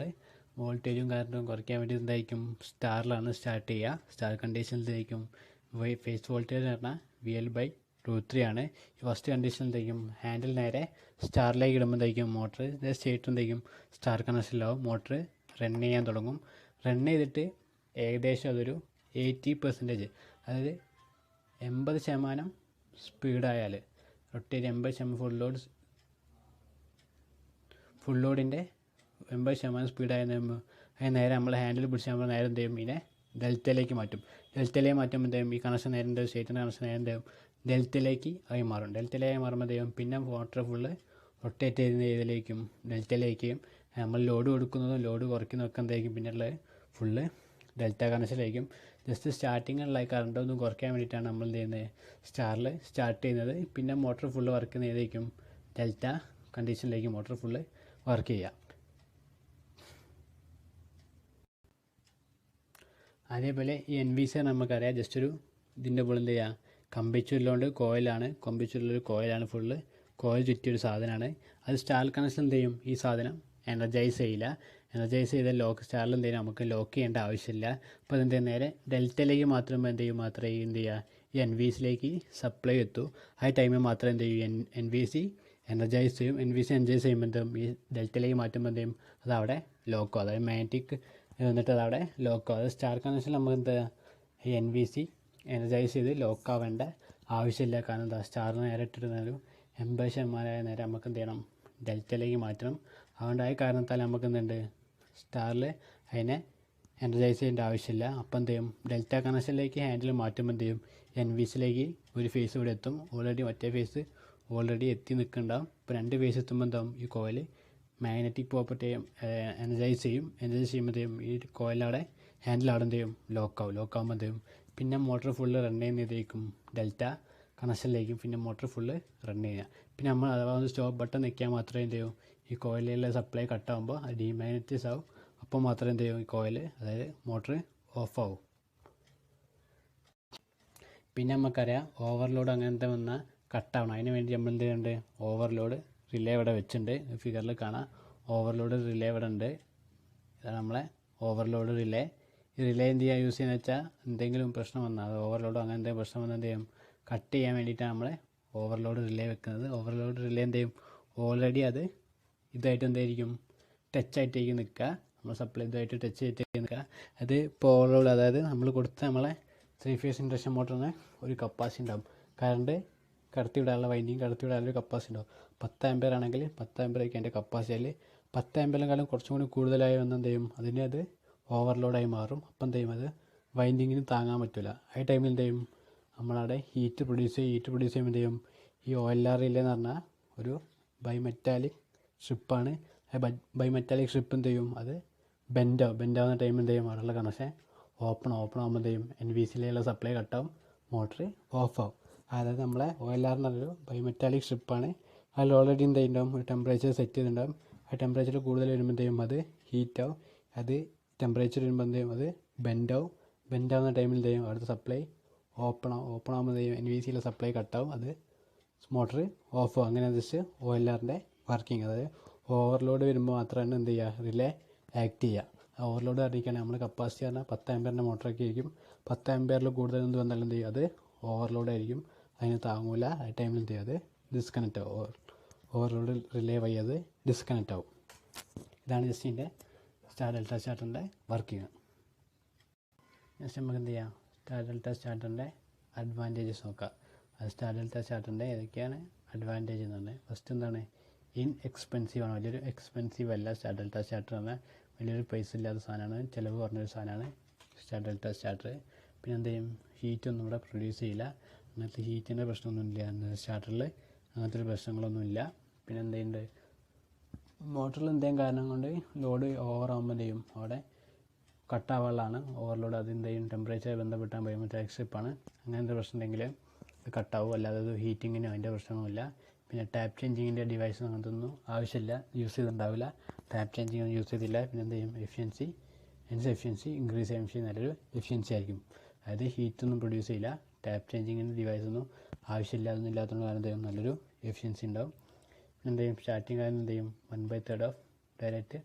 [SPEAKER 1] വോൾട്ടേജും കറണ്ടും കുറയ്ക്കാൻ വേണ്ടി എന്തായിരിക്കും സ്റ്റാറിലാണ് സ്റ്റാർട്ട് ചെയ്യുക. സ്റ്റാർ കണ്ടീഷനിൽ എന്തായിരിക്കും ഫേസ് വോൾട്ടേജ് പറഞ്ഞാൽ VL/√3 ആണ്. ഈ ഫസ്റ്റ് കണ്ടീഷൻ എന്തായിരിക്കും ഹാൻഡിൽ നേരെ സ്റ്റാറിലേക്ക് ഇടുമ്പോൾ എന്തായിരിക്കും മോട്ടർ സ്റ്റേറ്റ് എന്തായിരിക്കും സ്റ്റാർ കണക്ഷനിലാവും. മോട്ടർ റൺ ചെയ്യാൻ തുടങ്ങും. റൺ ചെയ്തിട്ട് ഏകദേശം അതൊരു 80%, അതായത് 80% സ്പീഡായാൽ റൊട്ടേറ്റ് 80% ഫുൾ ലോഡിൻ്റെ 80% സ്പീഡായ നേരെ നമ്മൾ ഹാൻഡിൽ പിടിച്ച് നമ്മൾ നേരെ എന്ത് ചെയ്യും ഇതിനെ ഡെൽറ്റയിലേക്ക് മാറ്റും. ഡെൽറ്റയിലേക്ക് മാറ്റുമ്പോൾ എന്ത് ചെയ്യും ഈ കണക്ഷൻ നേരെ സ്റ്റേറ്റിൻ്റെ കണക്ഷൻ നേരെ എന്ത് ചെയ്യും ഡെൽറ്റയിലേക്ക് ആയി മാറും. ഡെൽറ്റയിലേക്ക് മാറുമ്പോൾ എന്ത് ചെയ്യും പിന്നെ മോട്ടർ ഫുള്ള് റൊട്ടേറ്റ് ചെയ്യുന്ന ഇതിലേക്കും ഡെൽറ്റയിലേക്കും നമ്മൾ ലോഡ് കൊടുക്കുന്നതും ലോഡ് കുറയ്ക്കുന്നതൊക്കെ എന്തായിരിക്കും പിന്നെയുള്ളത് ഫുള്ള് ഡെൽറ്റ കണക്ഷനിലായിരിക്കും. ജസ്റ്റ് സ്റ്റാർട്ടിങ്ങുള്ള കറണ്ടൊന്നും കുറയ്ക്കാൻ വേണ്ടിയിട്ടാണ് നമ്മൾ എന്ത് ചെയ്യുന്നത് സ്റ്റാറിൽ സ്റ്റാർട്ട് ചെയ്യുന്നത്. പിന്നെ മോട്ടർ ഫുള്ള് വർക്ക് ചെയ്യുന്ന ഏതായിരിക്കും ഡെൽറ്റ കണ്ടീഷനിലേക്ക് മോട്ടർ ഫുള്ള് വർക്ക് ചെയ്യുക. അതേപോലെ ഈ NVC നമുക്കറിയാം ജസ്റ്റ് ഒരു ഇതിൻ്റെ പോലെ എന്ത് ചെയ്യുക കമ്പിച്ചുള്ളുകൊണ്ട് കോയിലാണ്. കമ്പിച്ചുള്ളൊരു കോയിലാണ് ഫുള്ള് കോയിൽ ചുറ്റിയൊരു സാധനമാണ്. അത് സ്റ്റാർ കണക്ഷൻ എന്ത് ചെയ്യും ഈ സാധനം എനർജൈസ് ചെയ്യില്ല. എനർജൈസ് ചെയ്ത ലോക്ക് സ്റ്റാറിൽ എന്ത് ചെയ്യും നമുക്ക് ലോക്ക് ചെയ്യേണ്ട ആവശ്യമില്ല. അപ്പോൾ അതെന്ത് ചെയ്യുക നേരെ ഡെൽറ്റയിലേക്ക് മാത്രമേ മാത്രമേ എന്ത് ചെയ്യുക ഈ NVCയിലേക്ക് സപ്ലൈ എത്തൂ. ആ ടൈമിൽ മാത്രമേ എന്ത് ചെയ്യും NVC എനർജൈസ് ചെയ്യും. NVC എനർജൈസ് ചെയ്യുമ്പോൾ എന്തും ഈ ഡെൽറ്റയിലേക്ക് മാറ്റുമ്പോൾ എന്ത് ചെയ്യും അത് അവിടെ ലോക്കോ, അതായത് മാഗ്നറ്റിക് എന്നിട്ട് അത് അവിടെ ലോക്കോ. അത് സ്റ്റാർ കണക്ഷൻ നമുക്ക് എന്താ ഈ NVC എനർജൈസ് ചെയ്ത് ലോക്കാവേണ്ട ആവശ്യമില്ല. കാരണം എന്താ സ്റ്റാറിന് നേരെ ഇട്ടിരുന്നാലും 80% നേരെ നമുക്ക് എന്ത് ചെയ്യണം ഡെൽറ്റയിലേക്ക് മാറ്റണം. അതുകൊണ്ടായ കാരണത്താൽ നമുക്ക് എന്തുണ്ട് സ്റ്റാറിൽ അതിനെ എനർജൈസ് ചെയ്യേണ്ട ആവശ്യമില്ല. അപ്പം എന്ത് ചെയ്യും ഡെൽറ്റ കണക്ഷനിലേക്ക് ഹാൻഡിൽ മാറ്റുമ്പോൾ എന്ത് ചെയ്യും NVCയിലേക്ക് ഒരു ഫേസ് ഇവിടെ എത്തും. ഓൾറെഡി മറ്റേ ഫേസ് ഓൾറെഡി എത്തി നിൽക്കുന്നുണ്ടാവും. ഇപ്പോൾ 2 ഫേസ് എത്തുമ്പോൾ എന്താവും ഈ കോയിൽ മാഗ്നറ്റിക് പ്രോപ്പർട്ടി എനർജൈസ് ചെയ്യും. എനർജൈസ് ചെയ്യുമ്പോൾ എന്ത് ചെയ്യും ഈ കോയിലവിടെ ഹാൻഡിൽ അവിടെ എന്ത് ചെയ്യും ലോക്കാവുമ്പോൾ എന്ത് ചെയ്യും പിന്നെ മോട്ടർ ഫുള്ള് റൺ ചെയ്യുന്നതായിരിക്കും ഡെൽറ്റ കണക്ഷനിലേക്കും. പിന്നെ മോട്ടർ ഫുള്ള് റൺ ചെയ്യുക. പിന്നെ നമ്മൾ അഥവാ ഒന്ന് സ്റ്റോപ്പ് ബട്ടൺ നിൽക്കാൻ മാത്രമേ എന്ത് ചെയ്യും ഈ കോയിലിലെ സപ്ലൈ കട്ടാകുമ്പോൾ അത് ഡീമാഗ്നറ്റൈസ് ആവും. അപ്പോൾ മാത്രമേ എന്ത് ചെയ്യും, ഈ കോയിൽ അതായത് മോട്ടർ ഓഫ് ആവും. പിന്നെ നമുക്കറിയാം ഓവർലോഡ് അങ്ങനത്തെ വന്നാൽ കട്ടാവണം. അതിന് വേണ്ടി നമ്മൾ എന്ത് ചെയ്യുന്നുണ്ട്, ഓവർലോഡ് റിലേ ഇവിടെ വെച്ചിട്ടുണ്ട്. ഫിഗറിൽ കാണാം ഓവർലോഡ് റിലേ ഇവിടെ ഉണ്ട്. ഇതാണ് നമ്മളെ ഓവർലോഡ് റിലേ. ഈ റിലേ എന്ത് ചെയ്യാൻ യൂസ് ചെയ്യുന്നത് വെച്ചാൽ എന്തെങ്കിലും പ്രശ്നം വന്നാൽ, അത് ഓവർലോഡോ അങ്ങനത്തെ പ്രശ്നം വന്നാൽ എന്ത് ചെയ്യും, കട്ട് ചെയ്യാൻ വേണ്ടിയിട്ടാണ് നമ്മൾ ഓവർലോഡ് റിലേ വെക്കുന്നത്. ഓവർലോഡ് റിലേ എന്ത് ചെയ്യും, ഓൾറെഡി അത് ഇതായിട്ട് എന്തായിരിക്കും, ടച്ചായിട്ടേക്ക് നിൽക്കുക. നമ്മൾ സപ്ലൈ ഇതായിട്ട് ടച്ച് ചെയ്തിട്ടേക്ക് നിൽക്കുക. അത് ഇപ്പോൾ ഓവർലോഡ്, അതായത് നമ്മൾ കൊടുത്ത നമ്മളെ 3 ഫേസ് ഇൻഡക്ഷൻ മോട്ടറിന് ഒരു കപ്പാസിറ്റി ഉണ്ടാവും. കറണ്ട് കടത്തിവിടാനുള്ള, വൈൻഡിങ് കടത്തിവിടാനുള്ള കപ്പാസിറ്റി ഉണ്ടാവും. 10 ആമ്പിയർ ആണെങ്കിൽ 10 ആമ്പിയർ ആയിരിക്കും അതിൻ്റെ കപ്പാസിറ്റിയിൽ. 10 ആമ്പിയറിനെക്കാളും കുറച്ചും കൂടി കൂടുതലായി വന്നാൽ എന്ത് ചെയ്യും, അതിന് അത് ഓവർലോഡായി മാറും. അപ്പം എന്ത് ചെയ്യും, അത് വൈൻഡിങ്ങിന് താങ്ങാൻ പറ്റില്ല. ആ ടൈമിൽ എന്ത് ചെയ്യും, നമ്മളവിടെ ഹീറ്റ് പ്രൊഡ്യൂസ് ചെയ്യുമ്പോൾ എന്ത് ചെയ്യും, ഈ OLR റിലേ എന്ന് പറഞ്ഞാൽ ഒരു ബൈമെറ്റാലിക് സ്ട്രിപ്പാണ്. ആ ബൈമെറ്റാലിക് സ്ട്രിപ്പ് എന്ത് ചെയ്യും, അത് ബെൻഡാവുന്ന ടൈം എന്ത് ചെയ്യും, അവിടെയുള്ള കണക്ഷൻ ഓപ്പൺ ആകുമ്പോൾ എന്ത് ചെയ്യും, NBCയിലുള്ള സപ്ലൈ കട്ടാവും, മോട്ടർ ഓഫ് ആവും. അതായത് നമ്മളെ OLR എന്ന് പറഞ്ഞൊരു ബൈമെറ്റാലിക് സ്ട്രിപ്പാണ്. അതിൽ ഓൾറെഡി എന്ത് ചെയ്യുന്നുണ്ടാവും, ഒരു ടെമ്പറേച്ചർ സെറ്റ് ചെയ്തിട്ടുണ്ടാവും. ആ ടെമ്പറേച്ചർ കൂടുതൽ വരുമ്പോൾ എന്ത് ചെയ്യും, അത് ഹീറ്റാവും. അത് ടെമ്പറേച്ചർ വരുമ്പോൾ എന്ത് ചെയ്യും, അത് ബെൻഡാവുന്ന ടൈമിൽ എന്ത് ചെയ്യും, അവിടുത്തെ സപ്ലൈ ഓപ്പൺ ആകുമ്പോൾ എന്ത് ചെയ്യും, NBCയിലെ സപ്ലൈ കട്ടാവും, അത് മോട്ടർ ഓഫ് ആവും. അങ്ങനെ ജസ്റ്റ് OLRൻ്റെ വർക്കിംഗ്. അതായത് ഓവർലോഡ് വരുമ്പോൾ മാത്രമാണ് എന്ത് ചെയ്യുക, റിലേ ആക്ട് ചെയ്യുക. ഓവർലോഡ് അറിയിക്കുകയാണെങ്കിൽ നമ്മൾ കപ്പാസിറ്റി പറഞ്ഞാൽ 10 ആമ്പിയറിൻ്റെ മോട്ടറൊക്കെ ആയിരിക്കും. 10 ആമ്പിയറിൽ കൂടുതൽ എന്ത് വന്നാലും എന്ത് ചെയ്യും, അത് ഓവർലോഡ് ആയിരിക്കും, അതിന് താങ്ങൂല. ആ ടൈമിൽ എന്ത് ചെയ്യും, അത് ഡിസ്കണക്റ്റ് ആവും. ഓവർലോഡ് റിലേ വഴി അത് ഡിസ്കണക്റ്റ് ആവും. ഇതാണ് ജസ്റ്റ് ഇതിൻ്റെ സ്റ്റാർ ഡെൽറ്റ സ്റ്റാർട്ടറിൻ്റെ വർക്കിംഗ്. നെക്സ്റ്റ് നമുക്ക് എന്ത് ചെയ്യാം, സ്റ്റാർ ഡെൽറ്റ സ്റ്റാർട്ടറിൻ്റെ അഡ്വാൻറ്റേജസ് നോക്കാം. അത് സ്റ്റാർ ഡെൽറ്റ സ്റ്റാർട്ടറിൻ്റെ ഏതൊക്കെയാണ് അഡ്വാൻറ്റേജ് എന്ന് പറഞ്ഞാൽ, ഫസ്റ്റ് എന്താണ്, ഇൻഎക്സ്പെൻസീവ് ആണ്. വലിയൊരു എക്സ്പെൻസീവ് അല്ല സ്റ്റാർ ഡെൽറ്റ സ്റ്റാർട്ടർ പറഞ്ഞാൽ. വലിയൊരു പൈസ ഇല്ലാത്ത സാധനമാണ്, ചിലവ് കുറഞ്ഞൊരു സാധനമാണ് സ്റ്റാർ ഡെൽറ്റ സ്റ്റാർട്ടർ. പിന്നെ എന്ത് ചെയ്യും, ഹീറ്റൊന്നും ഇവിടെ പ്രൊഡ്യൂസ് ചെയ്യില്ല. അങ്ങനത്തെ ഹീറ്റിൻ്റെ പ്രശ്നമൊന്നുമില്ല സ്റ്റാർട്ടറിൽ, അങ്ങനത്തെ ഒരു പ്രശ്നങ്ങളൊന്നുമില്ല. പിന്നെ എന്ത് ചെയ്യുന്നുണ്ട്, മോട്ടറിൽ എന്തെങ്കിലും കാരണം കൊണ്ട് ലോഡ് ഓവർ ആകുമ്പോൾ എന്ത് ചെയ്യും, അവിടെ കട്ടാവാനുള്ളതാണ് ഓവർലോഡ്. അത് എന്ത് ചെയ്യും, ടെമ്പറേച്ചർ ബന്ധപ്പെട്ടാൽ ബയോമെറ്റാലിക് സ്ട്രിപ്പാണ്. അങ്ങനത്തെ പ്രശ്നം ഉണ്ടെങ്കിൽ അത് കട്ടാവും. അല്ലാതെ അത് ഹീറ്റിങ്ങിനോ അതിൻ്റെ പ്രശ്നമൊന്നുമില്ല. പിന്നെ ടാപ്പ് ചേഞ്ചിങ്ങിൻ്റെ ഡിവൈസ് അങ്ങനത്തെ ഒന്നും ആവശ്യമില്ല, യൂസ് ചെയ്തിട്ടുണ്ടാവില്ല. ടാപ്പ് ചേഞ്ചിങ് ഒന്നും യൂസ് ചെയ്തില്ല. പിന്നെ എന്ത് ചെയ്യും, എഫിഷ്യൻസി ഇൻക്രീസ് ചെയ്യാൻ നല്ലൊരു എഫിഷ്യൻസി ആയിരിക്കും. അതായത് ഹീറ്റൊന്നും പ്രൊഡ്യൂസ് ചെയ്യില്ല. ടാപ്പ് ചേഞ്ചിങ്ങിൻ്റെ ഡിവൈസൊന്നും ആവശ്യമില്ല. അതൊന്നും ഇല്ലാത്തതുകൊണ്ട് കാരണം എന്ത് ചെയ്യും, നല്ലൊരു എഫിഷ്യൻസി ഉണ്ടാവും. എന്ത് ചെയ്യും, സ്റ്റാർട്ടിങ് കാര്യം എന്ത് ചെയ്യും, 1/3 ഓഫ് ഡയറക്റ്റ്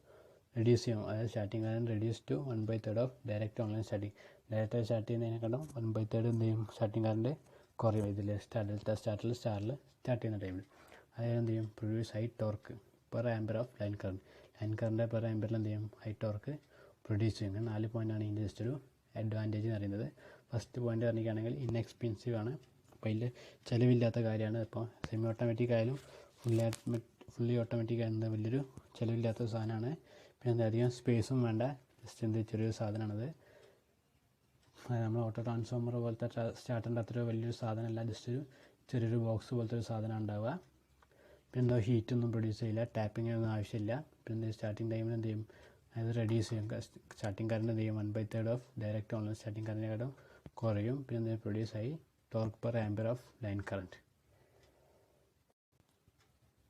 [SPEAKER 1] റെഡ്യൂസ് ചെയ്യും. അതായത് സ്റ്റാർട്ടിങ് കാര്യം reduce to 1/3 of direct online starting. Direct start ചെയ്യുന്നതിനെക്കാളും 1/3 എന്ത് ചെയ്യും, സ്റ്റാർട്ടിങ് കറണ്ട് കുറയും. ഇതിൽ സ്റ്റാറിൽ സ്റ്റാർട്ട് ചെയ്യുന്ന ടൈമിൽ അതായത് എന്ത് ചെയ്യും, produce high torque per ampere of line current per ആമ്പറിൽ എന്ത് ചെയ്യും, ഹൈ ടോർക്ക് പ്രൊഡ്യൂസ് ചെയ്യുന്നത്. 4 പോയിൻ്റാണ് ഇതിൻ്റെ ജസ്റ്റ് ഒരു അഡ്വാൻറ്റേജ് എന്ന് പറയുന്നത്. ഫസ്റ്റ് പോയിൻ്റ് പറഞ്ഞിരിക്കുകയാണെങ്കിൽ ഇൻഎക്സ്പെൻസീവ് ആണ്. അപ്പോൾ അതിൽ ചിലവില്ലാത്ത കാര്യമാണ്. ഇപ്പോൾ സെമി ഓട്ടോമാറ്റിക് ആയാലും ഫുള്ളി ഓട്ടോമാറ്റിക് ആയിരുന്നത് വലിയൊരു ചിലവില്ലാത്ത സാധനമാണ്. പിന്നെ എന്താ, അധികം സ്പേസും വേണ്ട, ജസ്റ്റ് എന്ത് ചെറിയൊരു സാധനമാണത്. നമ്മൾ ഓട്ടോ ട്രാൻസ്ഫോമർ പോലത്തെ സ്റ്റാർട്ടറിൻ്റെ അത്ര വലിയൊരു സാധനമല്ല, ജസ്റ്റ് ഒരു ചെറിയൊരു ബോക്സ് പോലത്തെ ഒരു സാധനം ഉണ്ടാവുക. പിന്നെ എന്താ, ഹീറ്റൊന്നും പ്രൊഡ്യൂസ് ചെയ്യില്ല, ടാപ്പിങ്ങിനൊന്നും ആവശ്യമില്ല. പിന്നെ സ്റ്റാർട്ടിങ് ടൈമിൽ എന്ത് ചെയ്യും, അത് റെഡ്യൂസ് ചെയ്യും. സ്റ്റാർട്ടിങ് കറണ്ട് എന്ത് ചെയ്യും, 1/3 ഓഫ് ഡയറക്റ്റ് ഓൺലൈൻ സ്റ്റാർട്ടിങ് കറണ്ടിനെക്കാളും കുറയും. പിന്നെ എന്ത് പ്രൊഡ്യൂസ് ആയി torque per ampere of line current.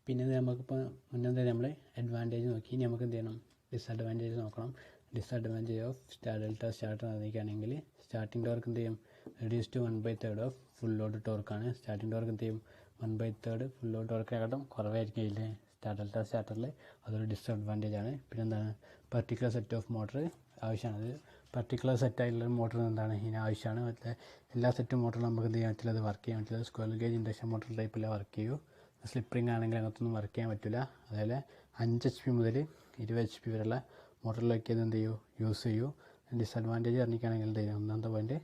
[SPEAKER 1] പിന്നെ നമുക്കിപ്പോൾ മുന്നേ നമ്മൾ അഡ്വാൻറ്റേജ് നോക്കി, ഇനി നമുക്ക് എന്ത് ചെയ്യണം, ഡിസഡ്വാൻറ്റേജ് നോക്കണം. Disadvantage of star delta starter നിർണ്ണയിക്കുകയാണെങ്കിൽ, സ്റ്റാർട്ടിംഗ് ടോർക്ക് എന്ത് ചെയ്യും, reduce to 1/3 of full load ടോർക്കാണ്. സ്റ്റാർട്ടിംഗ് ടോർക്ക് എന്ത് ചെയ്യും, 1/3 ഫുൾ ലോഡ് ടോർക്കിനെക്കാട്ടും കുറവായിരിക്കും ഇതിൽ സ്റ്റാർ ഡെൽറ്റ സ്റ്റാർട്ടറിൽ. അതൊരു ഡിസഡ്വാൻറ്റേജ് ആണ്. പിന്നെ എന്താണ്, പർട്ടിക്കുലർ സെറ്റ് ഓഫ് മോട്ടർ ആവശ്യമാണ്. അത് പർട്ടിക്കുലർ സെറ്റായിട്ടുള്ള മോട്ടർ എന്താണ് ഇതിന് ആവശ്യമാണ്. മറ്റേ എല്ലാ സെറ്റും മോട്ടറും നമുക്ക് എന്ത് ചെയ്യാൻ പറ്റില്ല, അത് വർക്ക് ചെയ്യാൻ പറ്റില്ല. സ്ക്വയർ ഗേജ് ഇൻഡക്ഷൻ മോട്ടർ ടൈപ്പിൽ വർക്ക് ചെയ്യൂ. സ്ലിപ്പറിങ് ആണെങ്കിൽ അങ്ങനത്തൊന്നും വർക്ക് ചെയ്യാൻ പറ്റില്ല. അതുപോലെ 5 HP മുതൽ 20 HP വരെയുള്ള മോട്ടറിലൊക്കെ അത് എന്ത് ചെയ്യൂ, യൂസ് ചെയ്യൂ. ഡിസഡ്വാൻറ്റേജ് പറഞ്ഞിരിക്കുകയാണെങ്കിൽ എന്ത് ചെയ്യും, ഒന്നാമത്തെ point